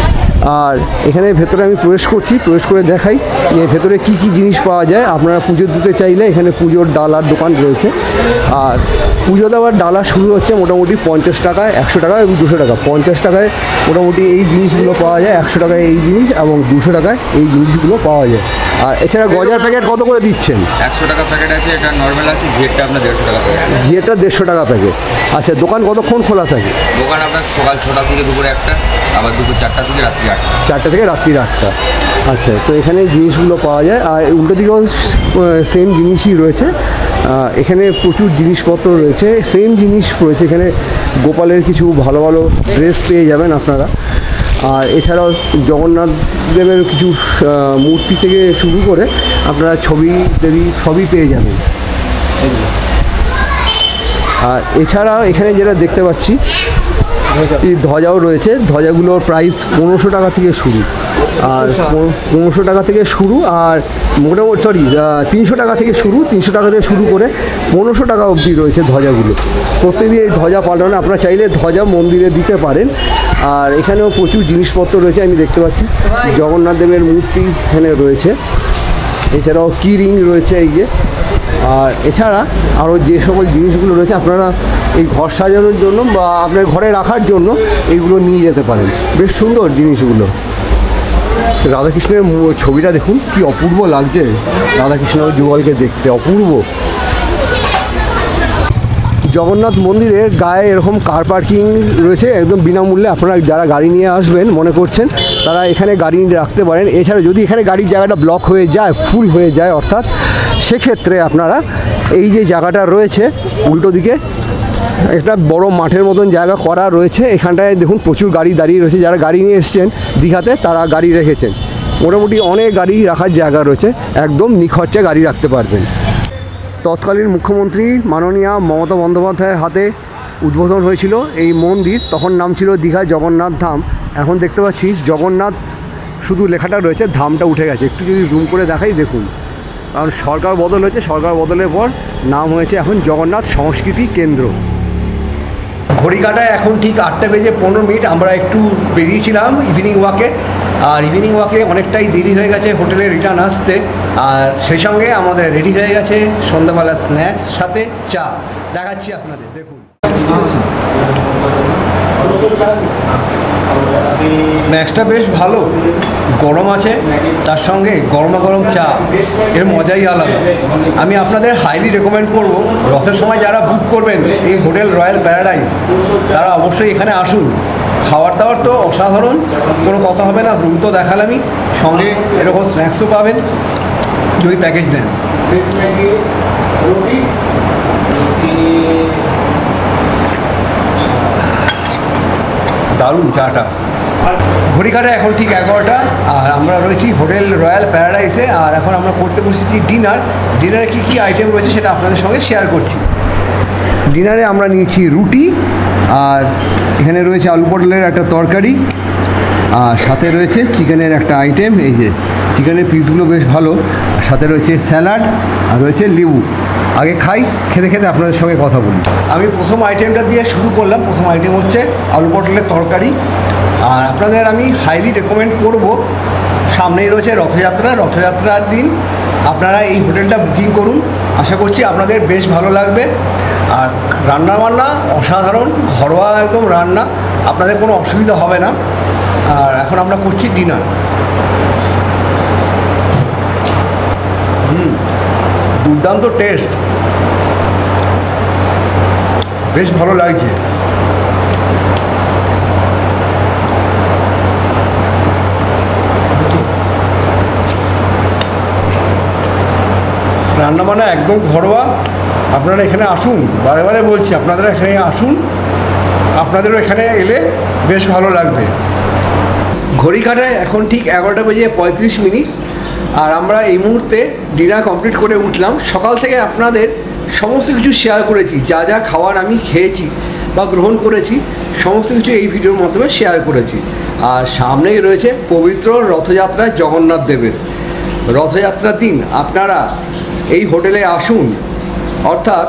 আর এখানে ভেতরে আমি প্রবেশ করছি, প্রবেশ করে দেখাই যে ভেতরে কী কী জিনিস পাওয়া যায়। আপনারা পুজো দিতে চাইলে এখানে পুজোর ডালার দোকান রয়েছে, আর পুজো দেওয়ার ডালা শুরু হচ্ছে মোটামুটি 50 টাকায়, 100 টাকা এবং 200 টাকা। 50 টাকায় মোটামুটি এই জিনিসগুলো পাওয়া যায়, 100 টাকায় এই জিনিস এবং 200 টাকায় এই জিনিসগুলো পাওয়া যায়। আর এছাড়া গজার প্যাকেট কত করে দিচ্ছেন? 100 টাকা প্যাকেট আছে, এটা নর্মাল আছে, ঘিয়েরটা আপনার 150 টাকা প্যাকেট। ঘিয়েরটা 150 টাকা প্যাকেট। আচ্ছা, দোকান কতক্ষণ খোলা থাকে? দোকান আপনার সকাল 6টা থেকে দুপুর 1টা, আবার দুপুর 4টা থেকে রাত্রি 8টা। 4টা থেকে রাত্রি 8টা। আচ্ছা, তো এখানে জিনিসগুলো পাওয়া যায়। আর উল্টো দিকেও সেম জিনিসই রয়েছে। এখানে প্রচুর জিনিসপত্র রয়েছে, সেম জিনিস রয়েছে এখানে। গোপালের কিছু ভালো ভালো ড্রেস পেয়ে যাবেন আপনারা। আর এছাড়াও জগন্নাথ দেবের কিছু মূর্তি থেকে শুরু করে আপনারা ছবি দেবী সবই পেয়ে যাবেন। আর এছাড়া এখানে যেটা দেখতে পাচ্ছি এই ধ্বজাও রয়েছে। ধ্বজাগুলোর প্রাইস 1500 টাকা থেকে শুরু, আর 1500 টাকা থেকে শুরু, আর মোটামুটি 300 টাকা থেকে শুরু, 300 টাকা থেকে শুরু করে 1500 টাকা অবধি রয়েছে ধ্বজাগুলো। প্রত্যেকদিন এই ধ্বজা পাল্টানো, আপনারা চাইলে ধ্বজা মন্দিরে দিতে পারেন। আর এখানেও প্রচুর জিনিসপত্র রয়েছে, আমি দেখতে পাচ্ছি জগন্নাথ দেবের মূর্তি এখানে রয়েছে। এছাড়াও কি রিং রয়েছে এই যে। আর এছাড়া আরও যে সকল জিনিসগুলো রয়েছে আপনারা এই ঘর সাজানোর জন্য বা আপনার ঘরে রাখার জন্য এইগুলো নিয়ে যেতে পারেন। বেশ সুন্দর জিনিসগুলো। রাধাকৃষ্ণের ছবিটা দেখুন কি অপূর্ব লাগছে, রাধাকৃষ্ণ যুগলকে দেখতে অপূর্ব। জগন্নাথ মন্দিরের গায়ে এরকম কার পার্কিং রয়েছে একদম বিনামূল্যে। আপনারা যারা গাড়ি নিয়ে আসবেন মনে করছেন তারা এখানে গাড়ি রাখতে পারেন। এছাড়া যদি এখানে গাড়ির জায়গাটা ব্লক হয়ে যায়, ফুল হয়ে যায় অর্থাৎ, সেক্ষেত্রে আপনারা এই যে জায়গাটা রয়েছে উল্টো দিকে একটা বড় মাঠের মতন জায়গা করা রয়েছে, এখানটায় দেখুন প্রচুর গাড়ি দাঁড়িয়ে রয়েছে। যারা গাড়ি নিয়ে এসছেন দীঘাতে তারা গাড়ি রেখেছেন। মোটামুটি অনেক গাড়ি রাখার জায়গা রয়েছে, একদম নিখরচে গাড়ি রাখতে পারবেন। তৎকালীন মুখ্যমন্ত্রী মাননীয়া মমতা বন্দ্যোপাধ্যায়ের হাতে উদ্বোধন হয়েছিল এই মন্দির, তখন নাম ছিল দীঘা জগন্নাথ ধাম। এখন দেখতে পাচ্ছি জগন্নাথ শুধু লেখাটা রয়েছে, ধামটা উঠে গেছে। একটু যদি জুম করে দেখাই দেখুন, কারণ সরকার বদল হয়েছে, সরকার বদলের পর নাম হয়েছে এখন জগন্নাথ সংস্কৃতি কেন্দ্র। ঘড়ি কাটায় এখন ঠিক 8টা বেজে 15 মিনিট। আমরা একটু বেরিয়েছিলাম ইভিনিং ওয়াকে, আর ইভিনিং ওয়াকে অনেকটাই দেরি হয়ে গেছে হোটেলে রিটার্ন আসতে। আর সেই সঙ্গে আমাদের রেডি হয়ে গেছে সন্ধ্যাবেলা স্ন্যাক্স সাথে চা। দেখাচ্ছি আপনাদের, দেখুন স্ন্যাক্সটা বেশ ভালো, গরম আছে, তার সঙ্গে গরমা গরম চা, এর মজাই আলাদা। আমি আপনাদের হাইলি রেকমেন্ড করব, রথের সময় যারা বুক করবেন এই হোটেল রয়্যাল প্যারাডাইস, তারা অবশ্যই এখানে আসুন। খাবার দাবার তো অসাধারণ, কোনো কথা হবে না। রুম তো দেখালামই, সঙ্গে এরকম স্ন্যাক্সও পাবেন যদি প্যাকেজ নেন। দারুণ চাটা। ঘড়িকাটা এখন ঠিক 11টা, আর আমরা রয়েছি হোটেল রয়্যাল প্যারাডাইসে। আর এখন আমরা করতে বসেছি ডিনার। ডিনারে কী কী আইটেম রয়েছে সেটা আপনাদের সঙ্গে শেয়ার করছি। ডিনারে আমরা নিয়েছি রুটি, আর এখানে রয়েছে আলু পটলের একটা তরকারি, আর সাথে রয়েছে চিকেনের একটা আইটেম। এই যে চিকেনের পিসগুলো বেশ ভালো, আর সাথে রয়েছে স্যালাড, আর রয়েছে লেবু। আগে খাই, খেতে খেতে আপনাদের সঙ্গে কথা বলি। আমি প্রথম আইটেমটা দিয়ে শুরু করলাম। প্রথম আইটেম হচ্ছে আলু পটলের তরকারি। আর আপনাদের আমি হাইলি রেকমেন্ড করব, সামনেই রয়েছে রথযাত্রা। রথযাত্রার দিন আপনারা এই হোটেলটা বুকিং করুন, আশা করছি আপনাদের বেশ ভালো লাগবে। আর রান্না বান্না অসাধারণ, ঘরোয়া একদম রান্না, আপনাদের কোনো অসুবিধা হবে না। আর এখন আমরা করছি ডিনার। দুর্দান্ত টেস্ট, বেশ ভালো লাগছে। রান্নাবান্না একদম ঘরোয়া। আপনারা এখানে আসুন, বারে বারে বলছি আপনারা এখানে আসুন, আপনাদেরও এখানে এলে বেশ ভালো লাগবে। ঘড়ি কাটায় এখন ঠিক 11:35। আর আমরা এই মুহূর্তে ডিনার কমপ্লিট করে উঠলাম। সকাল থেকে আপনাদের সমস্ত কিছু শেয়ার করেছি, যা যা খাবার আমি খেয়েছি বা গ্রহণ করেছি সমস্ত কিছু এই ভিডিওর মাধ্যমে শেয়ার করেছি। আর সামনেই রয়েছে পবিত্র রথযাত্রা জগন্নাথ দেবের। রথযাত্রার দিন আপনারা এই হোটেলে আসুন, অর্থাৎ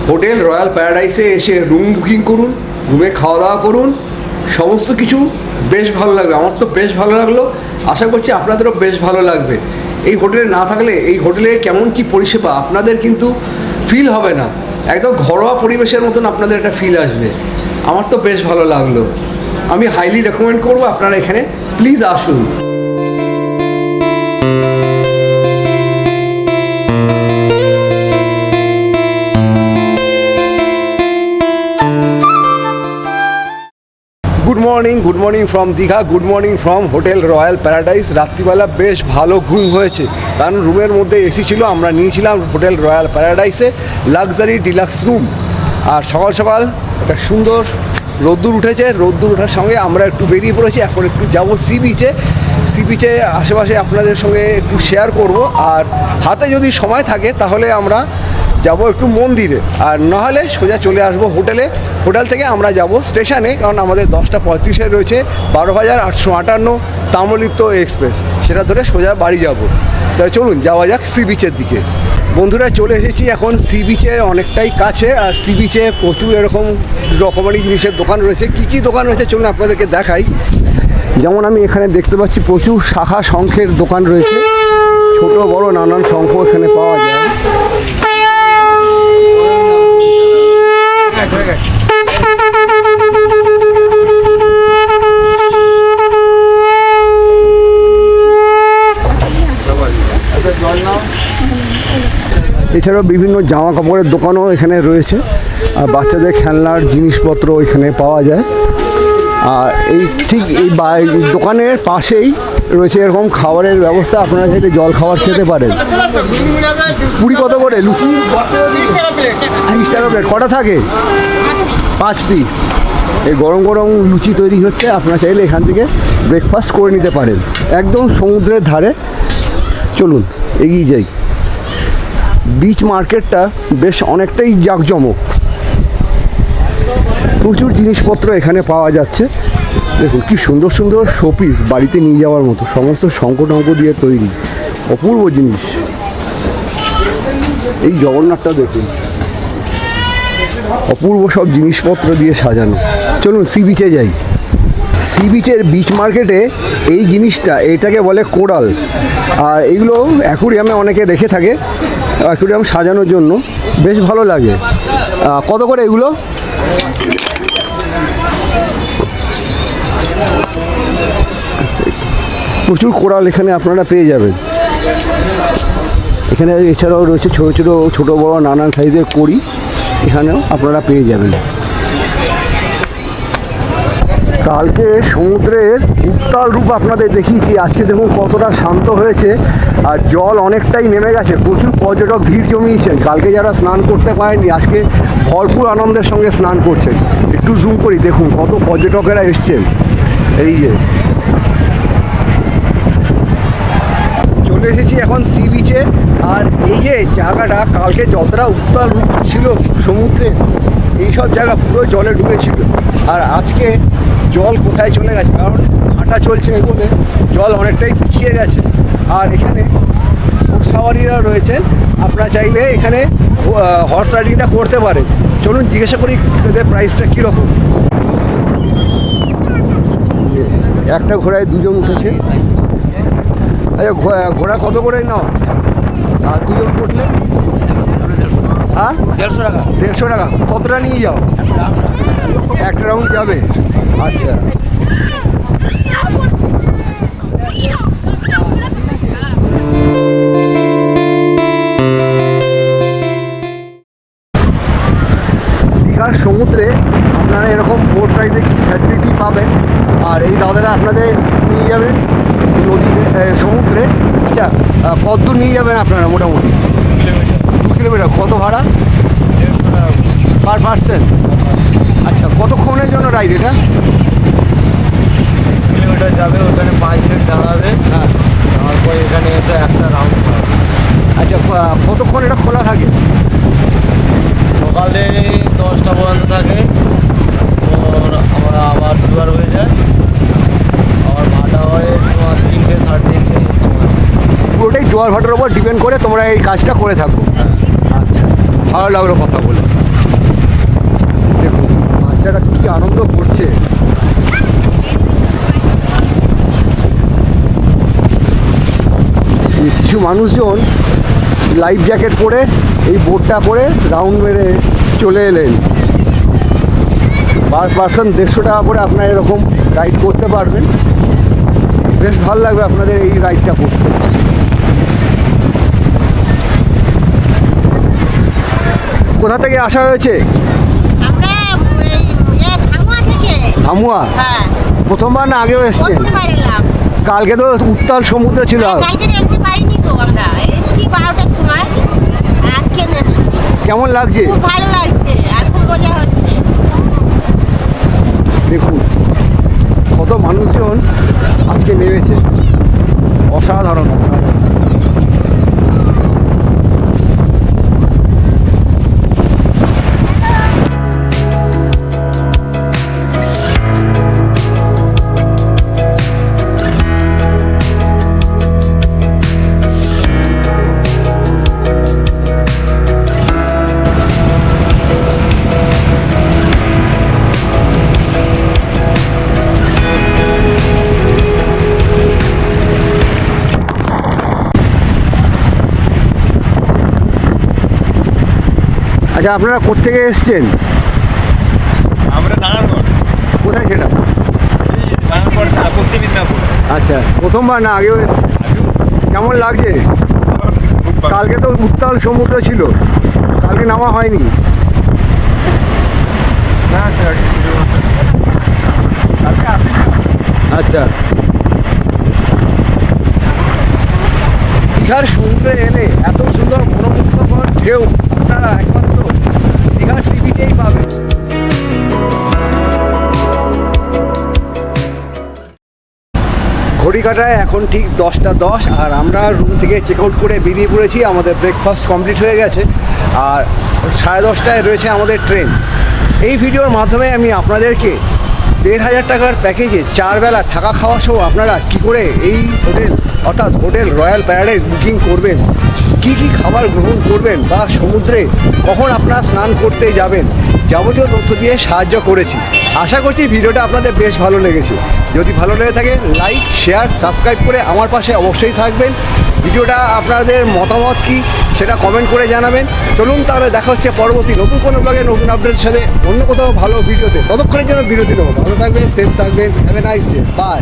হোটেল রয়্যাল প্যারাডাইসে এসে রুম বুকিং করুন, রুমে খাওয়া দাওয়া করুন, সমস্ত কিছু বেশ ভালো লাগবে। আমার তো বেশ ভালো লাগলো, আশা করছি আপনাদেরও বেশ ভালো লাগবে। এই হোটেলে না থাকলে এই হোটেলে কেমন কি পরিষেবা আপনাদের কিন্তু ফিল হবে না, একদম ঘরোয়া পরিবেশের মতন আপনাদের একটা ফিল আসবে। আমার তো বেশ ভালো লাগলো, আমি হাইলি রেকমেন্ড করবো আপনারা এখানে প্লিজ আসুন। Good morning from Digha, good morning from hotel royal paradise. রাত্রিবেলা বেশ ভালো ঘুম হয়েছে, কারণ রুমের মধ্যে এসি ছিল। আমরা নিয়েছিলাম হোটেল রয়্যাল প্যারাডাইসে লাক্সারি ডিলাক্স রুম। আর সকাল সকাল একটা সুন্দর রোদ্দুর উঠেছে, রোদ্দুর ওঠার সঙ্গে আমরা একটু বেরিয়ে পড়েছি। এখন একটু যাবো সি বিচে। সি বিচে আশেপাশে আপনাদের সঙ্গে একটু শেয়ার করব। আর হাতে যদি সময় থাকে তাহলে আমরা যাব একটু মন্দিরে, আর নাহলে সোজা চলে আসবো হোটেলে। হোটেল থেকে আমরা যাব স্টেশনে, কারণ আমাদের 10:35 রয়েছে 12,858 তাম্রলিপ্ত এক্সপ্রেস, সেটা ধরে সোজা বাড়ি যাব। তাই চলুন যাওয়া যাক সি বিচের দিকে। বন্ধুরা চলে এসেছি এখন সি বিচের অনেকটাই কাছে। আর সি বিচে প্রচুর এরকম রকমারি জিনিসের দোকান রয়েছে। কী কী দোকান রয়েছে চলুন আপনাদেরকে দেখাই। যেমন আমি এখানে দেখতে পাচ্ছি প্রচুর শাখা শঙ্খের দোকান রয়েছে, ছোট বড় নানান শঙ্খ এখানে পাওয়া যায়। এছাড়াও বিভিন্ন জামা কাপড়ের দোকানও এখানে রয়েছে, আর বাচ্চাদের খেলনার জিনিসপত্র এখানে পাওয়া যায়। আর এই ঠিক এই দোকানের পাশেই রয়েছে এরকম খাবারের ব্যবস্থা, আপনারা চাইলে জল খাবার খেতে পারেন। পুরি কত করে? লুচি 30 টাকা প্লেট। কটা থাকে? 5 পিস। এই গরম গরম লুচি তৈরি হচ্ছে, আপনারা চাইলে এখান থেকে ব্রেকফাস্ট করে নিতে পারেন, একদম সমুদ্রের ধারে। চলুন এগিয়ে যাই। বিচ মার্কেটটা বেশ অনেকটাই জাঁকজমক, প্রচুর জিনিসপত্র এখানে পাওয়া যাচ্ছে। দেখুন কি সুন্দর সুন্দর শোপিস, বাড়িতে নিয়ে যাওয়ার মতো, সমস্ত শঙ্খ টঙ্ক দিয়ে তৈরি, অপূর্ব জিনিস। এই জগন্নাথটা দেখুন, অপূর্ব সব জিনিসপত্র দিয়ে সাজানো। চলুন সি বিচে যাই। সি বিচের বিচ মার্কেটে এই জিনিসটা এটাকে বলে কোরাল, আর এগুলো অ্যাকুরিয়ামে অনেকে রেখে থাকে, অ্যাকুরিয়াম সাজানোর জন্য বেশ ভালো লাগে। কত করে এগুলো? প্রচুর কোরাল এখানে আপনারা পেয়ে যাবেন। এখানে এছাড়াও রয়েছে ছোটো বড় নানান সাইজের কড়ি, এখানেও আপনারা পেয়ে যাবেন। কালকে সমুদ্রের উত্তাল রূপ আপনাদের দেখিয়েছি, আজকে দেখুন কতটা শান্ত হয়েছে আর জল অনেকটাই নেমে গেছে। প্রচুর পর্যটক ভিড় জমিয়েছেন। কালকে যারা স্নান করতে পারেননি আজকে ভরপুর আনন্দের সঙ্গে স্নান করছেন। একটু জুম করি, দেখুন কত পর্যটকেরা এসছেন। এই যে চলে এসেছি এখন সি বিচে, আর এই যে জায়গাটা কালকে যতটা উত্তাল রূপ ছিল সমুদ্রে, এইসব জায়গা পুরো জলে ডুবেছিল। আর আজকে জল কোথায় চলে গেছে, কারণ হাঁটা চলছে বলে জল অনেকটাই পিছিয়ে গেছে। আর এখানে সাওয়ারিরা রয়েছেন, আপনারা চাইলে এখানে হর্স রাইডিংটা করতে পারেন। চলুন জিজ্ঞাসা করি এদের প্রাইসটা কীরকম। একটা ঘোড়ায় দুজন উঠেছে। আচ্ছা, ঘোড়া কত করে নাও? আর দুজন করলে হ্যাঁ 150 টাকা। 150 টাকা। কতটা নিয়ে যাও? একটা রাউন্ড যাবে। আচ্ছা, দীঘার সমুদ্রে আপনারা এরকম বোট রাইডের ফ্যাসিলিটি পাবেন। আর এই দাদারা আপনাদের নিয়ে যাবেন নদীতে, সমুদ্রে। আচ্ছা, কত দূর নিয়ে যাবেন আপনারা? মোটামুটি 2 কিলোমিটার। কত ভাড়া? 150 টাকা পার পার্সন। আচ্ছা, কতক্ষণের জন্য রাইড এটা? কিলোমিটার যাবে, ওখানে 5 মিনিট দাঁড়াবে, হ্যাঁ। তারপর এখানে এসে একটা রাউন্ড মারবে। আচ্ছা, কতক্ষণ এটা খোলা থাকে? সকালে 10টা পর্যন্ত থাকে, ওর আমরা আবার জোয়ার হয়ে যায়, আবার ভাটা হয় তোমার 3টে 3:30 সময়। পুরোটাই জোয়ার ভাটার ওপর ডিপেন্ড করে তোমরা এই কাজটা করে থাকো। আচ্ছা, ভালো লাগলো কথা বলে। দেখুন বাচ্চারা কী আনন্দ করছে। কিছু মানুষজন লাইফ জ্যাকেট পরে এই বোটটা করে রাউন্ড মেরে চলে এলেন। পার পার্সন 150 টাকা করে আপনারা এরকম রাইড করতে পারবেন। বেশ ভালো লাগবে আপনাদের এই রাইডটা করতে। কোথা থেকে আসা হয়েছে? আমরা এই ধামুয়া থেকে। ধামুয়া? হ্যাঁ, প্রথমবার না আগেও এসছেন? প্রথমবার এলাম। কালকে তো উত্তাল সমুদ্র ছিল। কালকে নামতে পারিনি তো, আমরা এসছি 12টার সময়, আজকে নেমেছি। কেমন লাগছে? খুব ভালো লাগছে আর খুব মজা হচ্ছে। দেখুন কত মানুষজন আজকে নেমেছে। অসাধারণ অসাধারণ। আচ্ছা, আপনারা কোত্থেকে এসছেন? আমরা নারায়ণগঞ্জ। কোথায় সেটা? নারায়ণগঞ্জ পশ্চিম মিদনাপুর। আচ্ছা, প্রথমবার না আগেও এসছেন? কেমন লাগছে? কালকে তো উত্তাল সমুদ্র ছিল, কালকে নামা হয়নি। আচ্ছা, দীঘার সমুদ্রে এলে এত সুন্দর মনোমুগ্ধকর ঢেউ আপনারা একমাত্র দীঘার সি বিচেই পাবেন। ঘড়ি কাটায় এখন ঠিক 10টা 10, আর আমরা রুম থেকে চেক আউট করে বেরিয়ে পড়েছি। আমাদের ব্রেকফাস্ট কমপ্লিট হয়ে গেছে, আর 10:30টায় রয়েছে আমাদের ট্রেন। এই ভিডিওর মাধ্যমে আমি আপনাদেরকে 1,500 টাকার প্যাকেজে 4 বেলা থাকা খাওয়া সহ আপনারা কি করে এই হোটেল অর্থাৎ হোটেল রয়্যাল প্যারাডাইস বুকিং করবেন, কি কি খাবার গ্রহণ করবেন বা সমুদ্রে কখন আপনারা স্নান করতে যাবেন, যাবতীয় তথ্য দিয়ে সাহায্য করেছি। আশা করছি ভিডিওটা আপনাদের বেশ ভালো লেগেছে। যদি ভালো লেগে থাকে লাইক, শেয়ার, সাবস্ক্রাইব করে আমার পাশে অবশ্যই থাকবেন। ভিডিওটা আপনাদের মতামত কি সেটা কমেন্ট করে জানাবেন। চলুন তাহলে দেখা হচ্ছে পরবর্তী নতুন কোনো ব্লগে নতুন আপডেটের সাথে অন্য কোথাও ভালো ভিডিওতে। ততক্ষণের জন্য বিরতি নেব। ভালো থাকবেন, সেফ থাকবেন। Have a nice day. By.